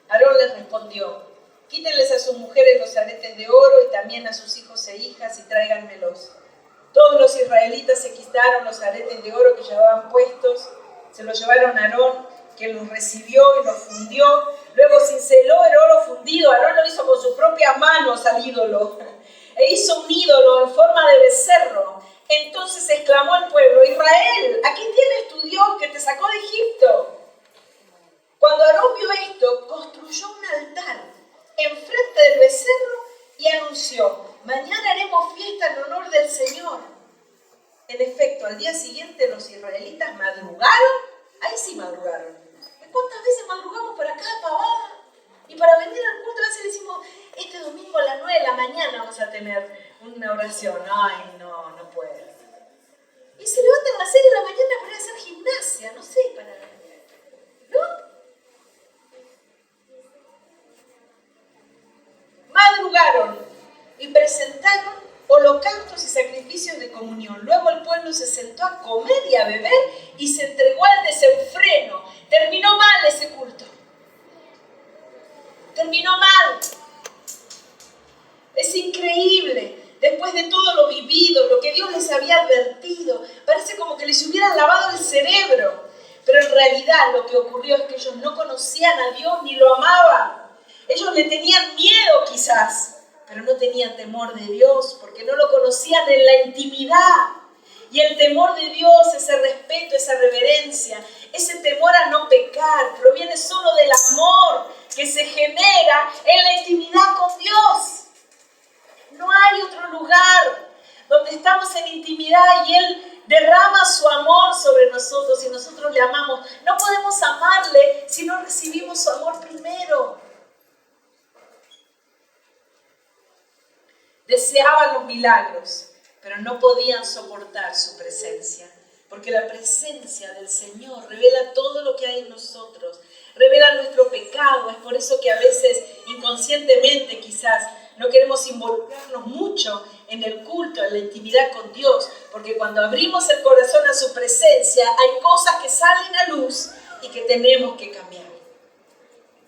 Aarón les respondió, quítenles a sus mujeres los aretes de oro y también a sus hijos e hijas y tráiganmelos. Todos los israelitas se quitaron los aretes de oro que llevaban puestos, se los llevaron a Aarón, quien los recibió y los fundió. Luego cinceló el oro fundido, Aarón lo hizo con sus propias manos al ídolo, e hizo un ídolo en forma de becerro. Entonces exclamó el pueblo, Israel, aquí tienes tu Dios que te sacó de Egipto. Cuando Aarón vio esto, construyó un altar enfrente del becerro y anunció, mañana haremos fiesta en honor del Señor. En efecto, al día siguiente los israelitas madrugaron, ahí sí madrugaron. ¿Cuántas veces madrugamos para acá, pavada? Y para venir al culto a veces le decimos, este domingo a las 9 de la mañana vamos a tener una oración. Ay, no puedo. Y se levantan a las 6 de la mañana para ir a hacer gimnasia, no sé, ¿no? Madrugaron y presentaron holocaustos y sacrificios de comunión. Luego el pueblo se sentó a comer y a beber y se entregó al desenfreno. Terminó mal ese culto. Terminó mal. Es increíble. Después de todo lo vivido, lo que Dios les había pervertido, parece como que les hubieran lavado el cerebro. Pero en realidad lo que ocurrió es que ellos no conocían a Dios ni lo amaban. Ellos le tenían miedo quizás, pero no tenían temor de Dios porque no lo conocían en la intimidad. Y el temor de Dios, ese respeto, esa reverencia, ese temor a no pecar, proviene solo del amor que se genera en la intimidad con Dios. No hay otro lugar donde estamos en intimidad y Él derrama su amor sobre nosotros y nosotros le amamos. No podemos amarle si no recibimos su amor primero. Deseaban los milagros, pero no podían soportar su presencia, porque la presencia del Señor revela todo lo que hay en nosotros, revela nuestro pecado. Es por eso que a veces inconscientemente quizás no queremos involucrarnos mucho en el culto, en la intimidad con Dios, porque cuando abrimos el corazón a su presencia hay cosas que salen a luz y que tenemos que cambiar.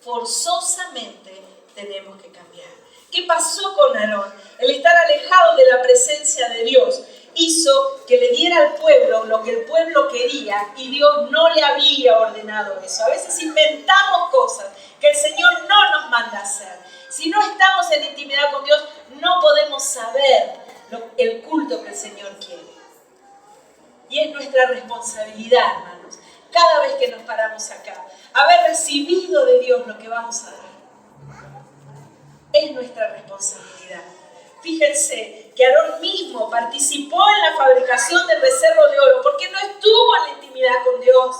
Forzosamente tenemos que cambiar. ¿Qué pasó con Aarón? El estar alejado de la presencia de Dios hizo que le diera al pueblo lo que el pueblo quería y Dios no le había ordenado eso. A veces inventamos cosas que el Señor no nos manda hacer. Si no estamos en intimidad con Dios, no podemos saber el culto que el Señor quiere. Y es nuestra responsabilidad, hermanos, cada vez que nos paramos acá, haber recibido de Dios lo que vamos a dar. Es nuestra responsabilidad. Fíjense que Aarón mismo participó en la fabricación del becerro de oro porque no estuvo en la intimidad con Dios.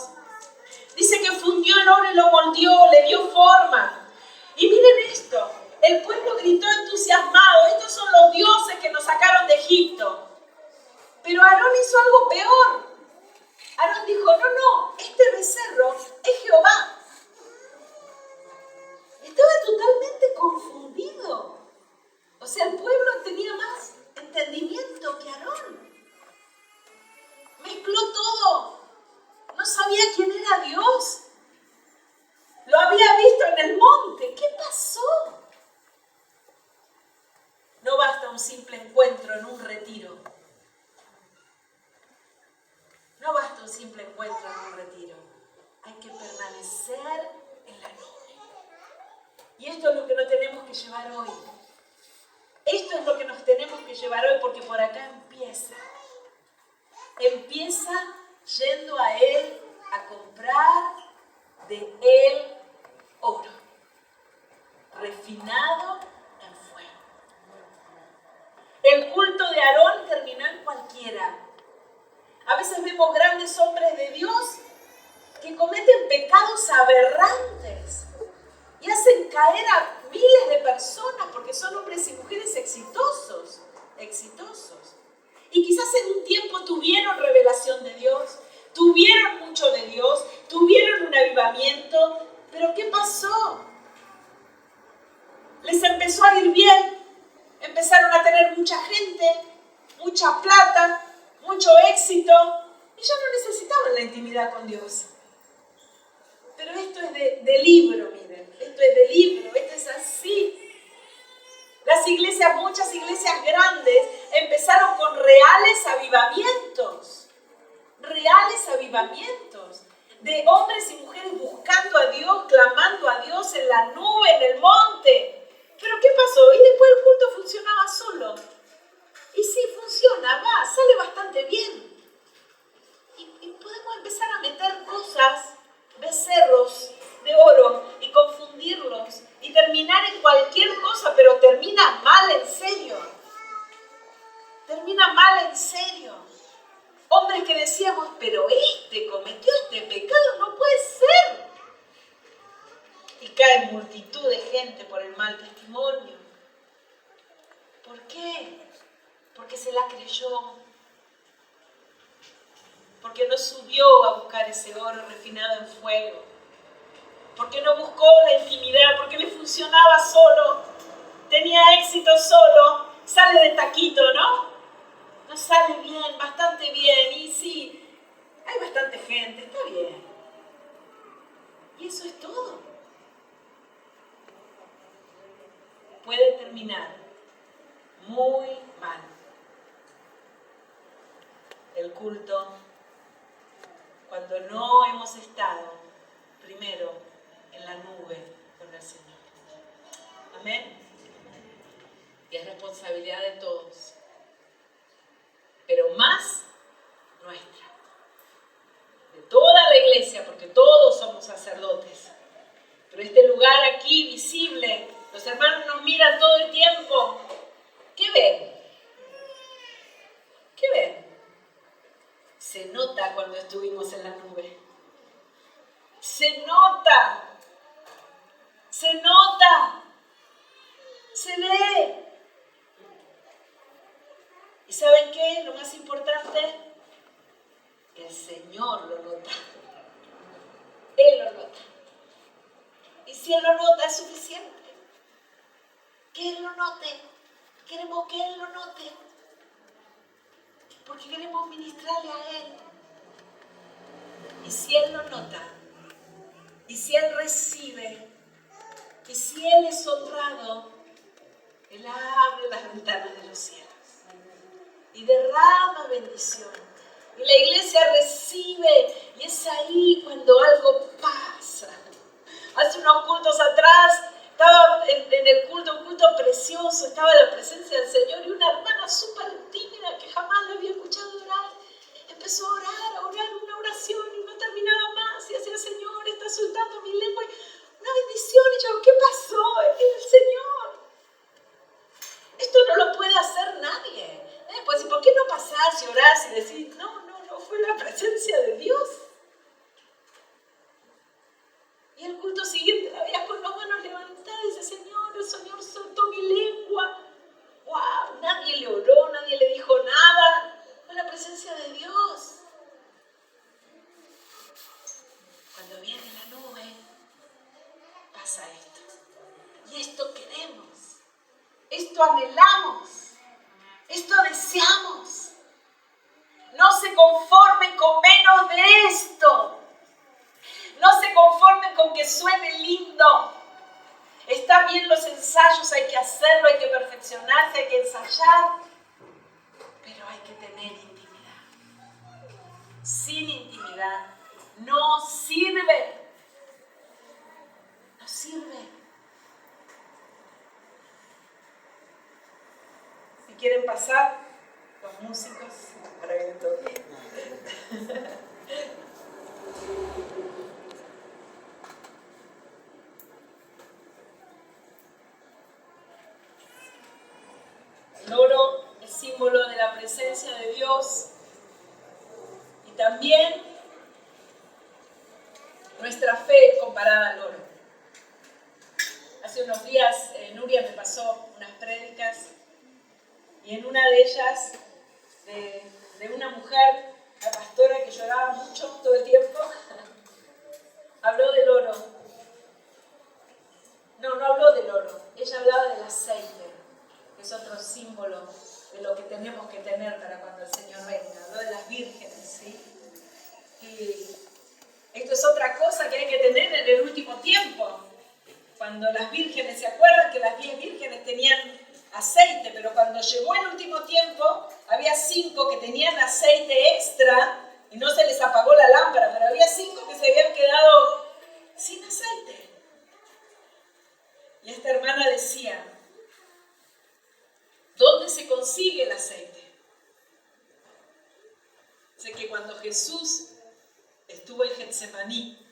Dice que fundió el oro y lo moldeó, le dio forma. Y miren esto, el pueblo gritó entusiasmado: estos son los dioses que nos sacaron de Egipto. Pero Aarón hizo algo peor. Aarón dijo: no, este becerro es Jehová. Estaba totalmente confundido. O sea, el pueblo tenía más entendimiento que Aarón. Mezcló todo. No sabía quién era Dios. Lo había visto en el monte. ¿Qué pasó? No basta un simple encuentro en un retiro. No basta un simple encuentro en un retiro. Hay que permanecer en la nube. Y esto es lo que nos tenemos que llevar hoy. Esto es lo que nos tenemos que llevar hoy, porque por acá empieza. Empieza yendo a Él a comprar de Él oro, refinado en fuego. El culto de Aarón terminó en cualquiera. A veces vemos grandes hombres de Dios que cometen pecados aberrantes y hacen caer a miles de personas porque son hombres y mujeres exitosos. Y quizás en un tiempo tuvieron revelación de Dios, tuvieron mucho de Dios, tuvieron un avivamiento, pero ¿qué pasó? Les empezó a ir bien, empezaron a tener mucha gente, mucha plata, mucho éxito, y ya no necesitaban la intimidad con Dios. Pero esto es de libro, miren, esto es de libro, esto es así. Las iglesias, muchas iglesias grandes, empezaron con reales avivamientos de hombres y mujeres buscando a Dios, clamando a Dios en la nube, en el monte. Pero ¿qué pasó? Y después el culto funcionaba solo. Y sí, funciona, sale bastante bien. Y podemos empezar a meter cosas, becerros de oro, y confundirlos, y terminar en cualquier cosa, pero termina mal en serio. Termina mal en serio. Hombres que decíamos: pero este cometió este pecado, no puede ser. Y cae multitud de gente por el mal testimonio. ¿Por qué? Porque se la creyó. Porque no subió a buscar ese oro refinado en fuego. Porque no buscó la intimidad, porque le funcionaba solo. Tenía éxito solo. Sale de taquito, ¿no? No sale bien, bastante bien. Y sí, hay bastante gente, está bien. Y eso es todo. Puede terminar muy mal. el culto cuando no hemos estado primero en la nube con el Señor. Amén. Y es responsabilidad de todos, pero más nuestra, de toda la iglesia, porque todos somos sacerdotes. Pero este lugar aquí visible, los hermanos nos miran todo el tiempo. ¿Qué ven? ¿Qué ven? Se nota cuando estuvimos en la nube. Se nota. Se nota. Se ve. ¿Y saben qué? Lo más importante, el Señor lo nota. Él lo nota. Y si Él lo nota es suficiente. Que Él lo note. Queremos que Él lo note. Porque queremos ministrarle a Él. Y si Él lo nota, y si Él recibe, y si Él es honrado, Él abre las ventanas de los cielos y derrama bendición. Y la iglesia recibe, y es ahí cuando algo pasa. Hace unos cultos atrás, estaba en el culto, un culto precioso, estaba en la presencia del Señor, y una hermana súper tímida que jamás la había escuchado orar, empezó a orar una oración y no terminaba más, y decía: Señor, está soltando mi lengua, una bendición. Y yo: ¿qué pasó? Es el Señor. Esto no lo puede hacer nadie. Pues, ¿por qué no pasás y orás y decís: no, fue la presencia de Dios? Y el culto siguiente la veías con las manos levantadas y dice: Señor, el Señor soltó mi lengua. ¡Wow! Nadie le oró, nadie le dijo nada. Fue la presencia de Dios. Cuando viene la nube, pasa esto. Y esto queremos. Esto anhelamos. Esto deseamos. No se conformen con menos de esto. No se conformen con que suene lindo. Están bien los ensayos, hay que hacerlo, hay que perfeccionarse, hay que ensayar. Pero hay que tener intimidad. Sin intimidad no sirve. No sirve. Si quieren pasar, los músicos, para que les toque. El oro es símbolo de la presencia de Dios y también nuestra fe es comparada al oro. Hace unos días Nuria me pasó unas prédicas y en una de ellas de una mujer, la pastora, que lloraba mucho todo el tiempo, habló del oro. No habló del oro, ella hablaba del aceite, que es otro símbolo de lo que tenemos que tener para cuando el Señor venga. Habló de las vírgenes, ¿sí? Y esto es otra cosa que hay que tener en el último tiempo. Cuando las vírgenes, ¿se acuerdan que las 10 vírgenes tenían aceite? Pero cuando llegó el último tiempo, había 5 que tenían aceite extra y no se les apagó la lámpara, pero había 5 que se habían quedado sin aceite. Y esta hermana decía: ¿dónde se consigue el aceite? Sé que cuando Jesús estuvo en Getsemaní,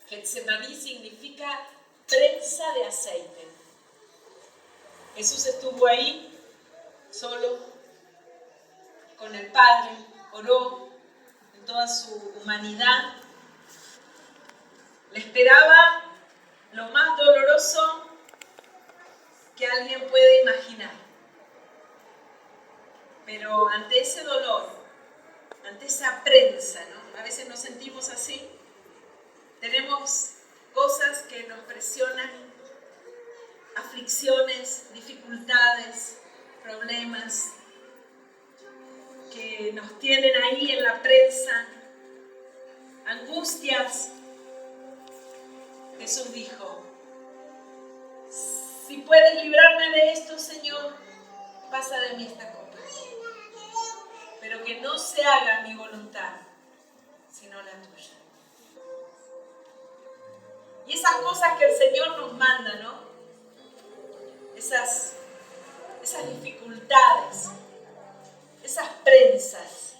Getsemaní significa prensa de aceite. Jesús estuvo ahí solo con el Padre, oró en toda su humanidad. Le esperaba lo más doloroso que alguien puede imaginar. Pero ante ese dolor, ante esa prensa, ¿no? A veces nos sentimos así. Tenemos cosas que nos presionan, aflicciones, dificultades, problemas que nos tienen ahí en la prensa, angustias. Jesús dijo: si puedes librarme de esto, Señor, pasa de mí esta copa, pero que no se haga mi voluntad, sino la tuya. Y esas cosas que el Señor nos manda, ¿no? Esas dificultades, esas prensas,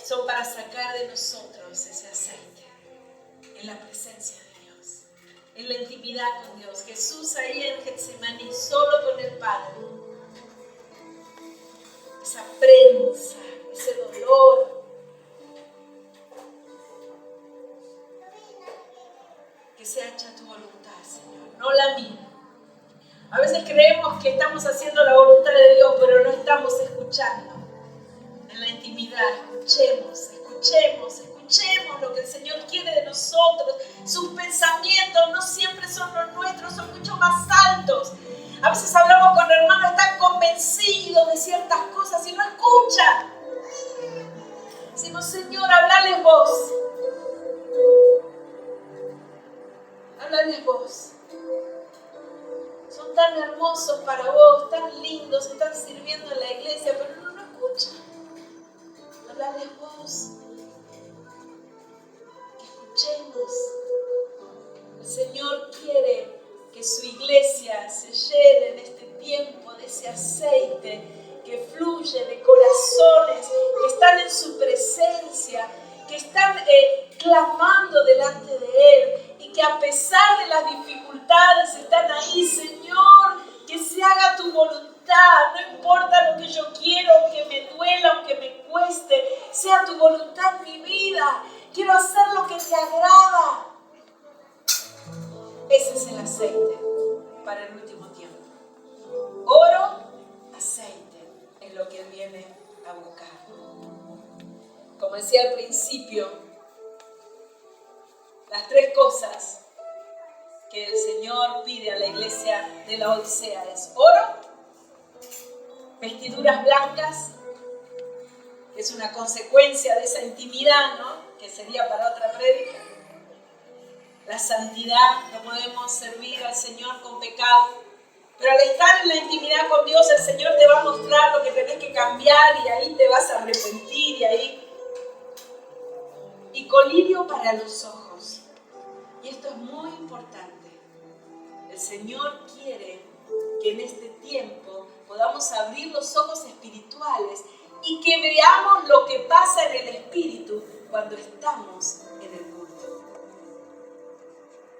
son para sacar de nosotros ese aceite en la presencia de Dios, en la intimidad con Dios. Jesús ahí en Getsemaní, solo con el Padre. Esa prensa, ese dolor. Que sea hecha tu voluntad, Señor, no la mía. A veces creemos que estamos haciendo la voluntad de Dios, pero no estamos escuchando. En la intimidad, escuchemos lo que el Señor quiere de nosotros. Sus pensamientos no siempre son los nuestros, son mucho más altos. A veces hablamos con hermanos, están convencidos de ciertas cosas y no escuchan. Sino, Señor, hablales vos. Háblales vos. Son tan hermosos para vos, tan lindos, están sirviendo en la iglesia, pero no escuchan. Háblales vos. Que escuchemos. El Señor quiere que su iglesia se llene en este tiempo de ese aceite que fluye de corazones que están en su presencia, que están clamando delante de Él y que a pesar de las dificultades están ahí. Señor, que se haga tu voluntad, no importa lo que yo quiero, aunque me duela, aunque me cueste, sea tu voluntad en mi vida. Quiero hacer lo que te agrada. Ese es el aceite para el último tiempo. Oro, aceite, es lo que Él viene a buscar. Como decía al principio, las tres cosas que el Señor pide a la iglesia de la Odisea es oro, vestiduras blancas, que es una consecuencia de esa intimidad, ¿no? Que sería para otra prédica. La santidad, no podemos servir al Señor con pecado, pero al estar en la intimidad con Dios, el Señor te va a mostrar lo que tenés que cambiar y ahí te vas a arrepentir y colirio para los ojos. Y esto es muy importante. El Señor quiere que en este tiempo podamos abrir los ojos espirituales y que veamos lo que pasa en el espíritu cuando estamos en el culto.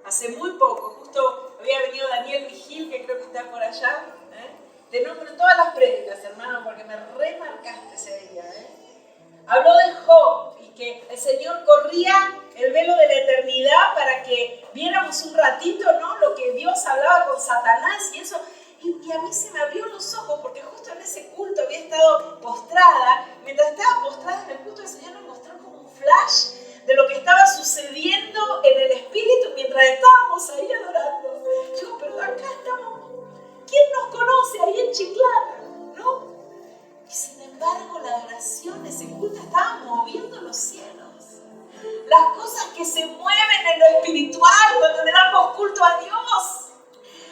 Hace muy poco, justo había venido Daniel Vigil, que creo que está por allá. Te nombro todas las prédicas, hermano, porque me remarcaste ese día. Habló de Job y que el Señor corría el velo de la eternidad para que viéramos un ratito, ¿no? Lo que Dios hablaba con Satanás y eso. Y a mí se me abrió los ojos porque justo en ese culto había estado postrada. Mientras estaba postrada en el culto, el Señor me mostró como un flash de lo que estaba sucediendo en el espíritu mientras estábamos ahí adorando. Digo, pero acá estamos. ¿Quién nos conoce ahí en Chiclana? ¿No? Y sin embargo, la adoración, ese culto, estaba moviendo los cielos. Las cosas que se mueven en lo espiritual cuando le damos culto a Dios.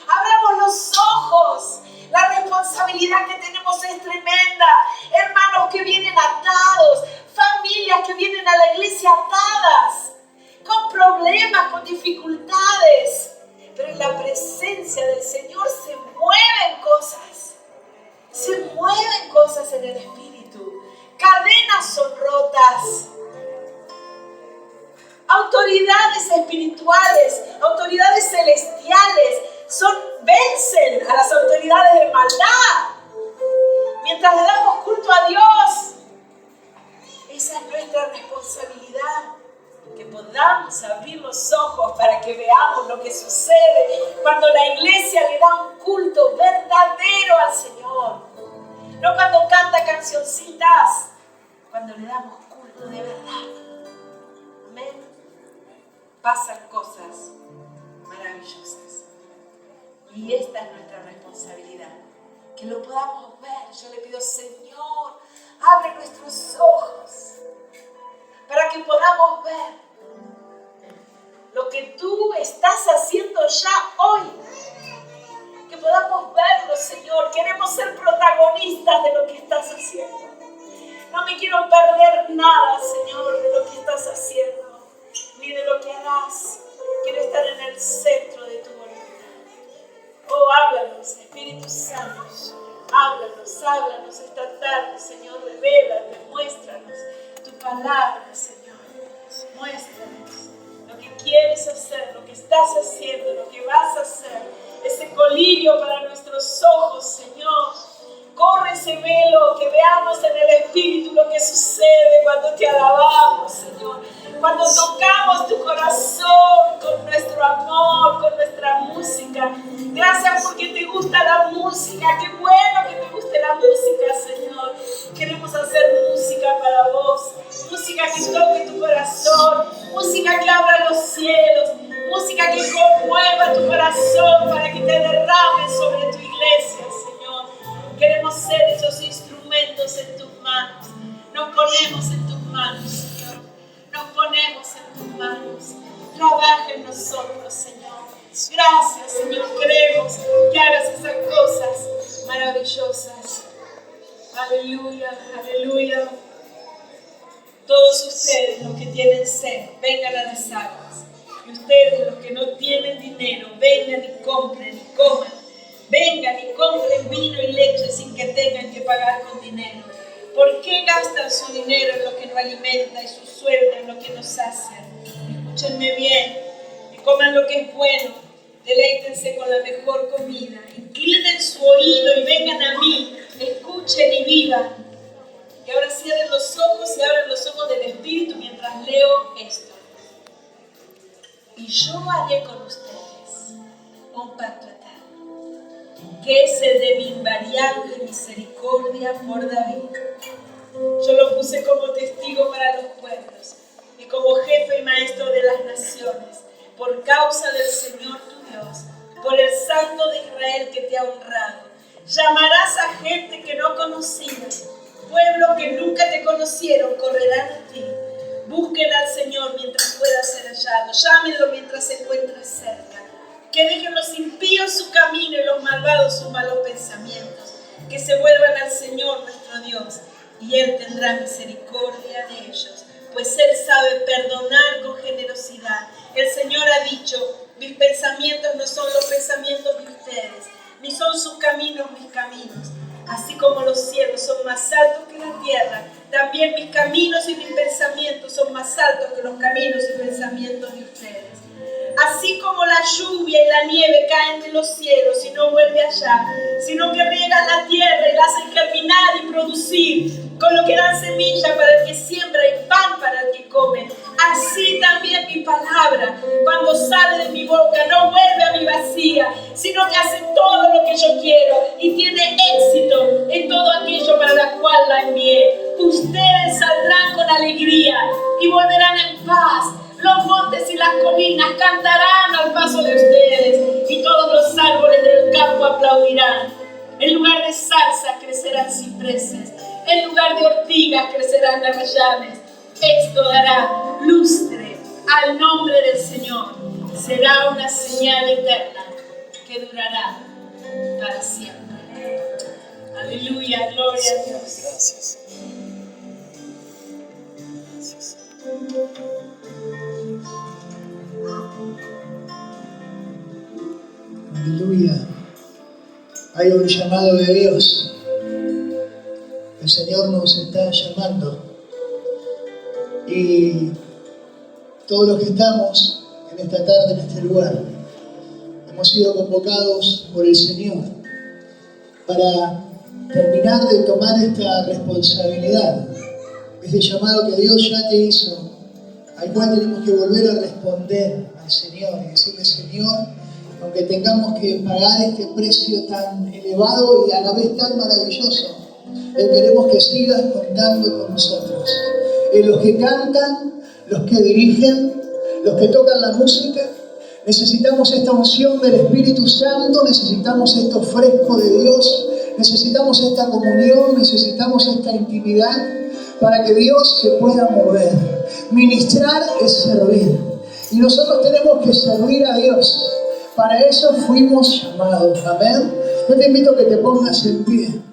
Abramos los ojos. La responsabilidad que tenemos es tremenda. Hermanos que vienen atados, familias que vienen a la iglesia atadas, con problemas, con dificultades. Pero en la presencia del Señor se mueven cosas. Se mueven cosas en el espíritu. Cadenas son rotas. Autoridades espirituales, autoridades celestiales, vencen a las autoridades de maldad. Mientras le damos culto a Dios, esa es nuestra responsabilidad. Que podamos abrir los ojos para que veamos lo que sucede cuando la iglesia le da un culto verdadero al Señor. No cuando canta cancioncitas, cuando le damos culto de verdad. Amén. Pasan cosas maravillosas. Y esta es nuestra responsabilidad. Que lo podamos ver. Yo le pido, Señor, abre nuestros ojos para que podamos ver lo que tú estás haciendo ya hoy. Que podamos verlo, Señor. Queremos ser protagonistas de lo que estás haciendo. No me quiero perder nada, Señor, de lo que estás haciendo, ni de lo que harás. Quiero estar en el centro de tu voluntad. Oh, háblanos, Espíritu Santo. Háblanos esta tarde, Señor. Revélate, muéstranos tu palabra, Señor. Muéstranos lo que quieres hacer, lo que estás haciendo, lo que vas a hacer. Ese colirio para nuestros ojos, Señor. Corre ese velo, que veamos en el Espíritu lo que sucede cuando te alabamos, Señor. Cuando tocamos tu corazón con nuestro amor, con nuestra música. Gracias porque te gusta la música. Qué bueno que te guste la música, Señor. Queremos hacer música para vos. Música que toque tu corazón. Música que abra los cielos. Música que conmueva tu corazón para que te derrame sobre tu iglesia, Señor. Queremos ser esos instrumentos en tus manos. Nos ponemos en tus manos, Señor. Nos ponemos en tus manos. Trabaja en nosotros, Señor. Gracias, Señor. Queremos que hagas esas cosas maravillosas. Aleluya, aleluya. Todos ustedes, los que tienen sed, vengan a las aguas. Y ustedes, los que no tienen dinero, vengan y compren y coman. Vengan y compren vino y leche sin que tengan que pagar con dinero. ¿Por qué gastan su dinero en lo que no alimenta y su sueldo en lo que no sacia? Escúchenme bien, y coman lo que es bueno, deleítense con la mejor comida, inclinen su oído y vengan a mí, escuchen y vivan. Y ahora cierren los ojos y abran los ojos del Espíritu mientras leo esto. Y yo haré con ustedes un pacto eterno, que es el de mi invariable misericordia por David. Yo lo puse como testigo para los pueblos y como jefe y maestro de las naciones, por causa del Señor tu Dios, por el Santo de Israel que te ha honrado. Llamarás a gente que no conocías, pueblos que nunca te conocieron correrán a ti. Busquen al Señor mientras pueda ser hallado, llámenlo mientras se encuentra cerca. Que dejen los impíos su camino y los malvados sus malos pensamientos. Que se vuelvan al Señor nuestro Dios, y Él tendrá misericordia de ellos, pues Él sabe perdonar con generosidad. El Señor ha dicho: mis pensamientos no son los pensamientos de ustedes, ni son sus caminos mis caminos. Así como los cielos son más altos que la tierra, también mis caminos y mis pensamientos son más altos que los caminos y pensamientos de ustedes. Así como la lluvia y la nieve caen de los cielos y no vuelve allá, sino que riegan la tierra y la hacen germinar y producir, con lo que dan semilla para el que siembra y pan para el que come. Así también mi palabra, cuando sale de mi boca, no vuelve a mi vacía, sino que hace todo lo que yo quiero y tiene éxito en todo aquello para la cual la envié. Ustedes saldrán con alegría y volverán en paz. Los montes y las colinas cantarán al paso de ustedes, y todos los árboles del campo aplaudirán. En lugar de zarzas crecerán cipreses, en lugar de ortigas crecerán arrayanes. Esto dará lustre al nombre del Señor. Será una señal eterna que durará para siempre. Aleluya, gloria a Dios. Gracias. Gracias. Aleluya. Hay un llamado de Dios. El Señor nos está llamando. Y todos los que estamos en esta tarde, en este lugar, hemos sido convocados por el Señor para terminar de tomar esta responsabilidad, este llamado que Dios ya te hizo, al cual tenemos que volver a responder al Señor y decirle: Señor, aunque tengamos que pagar este precio tan elevado y a la vez tan maravilloso, queremos que sigas contando con nosotros. Los que cantan, los que dirigen, los que tocan la música, necesitamos esta unción del Espíritu Santo, necesitamos esto fresco de Dios, necesitamos esta comunión, necesitamos esta intimidad para que Dios se pueda mover. Ministrar es servir, y nosotros tenemos que servir a Dios. Para eso fuimos llamados, amén. Yo te invito a que te pongas en pie.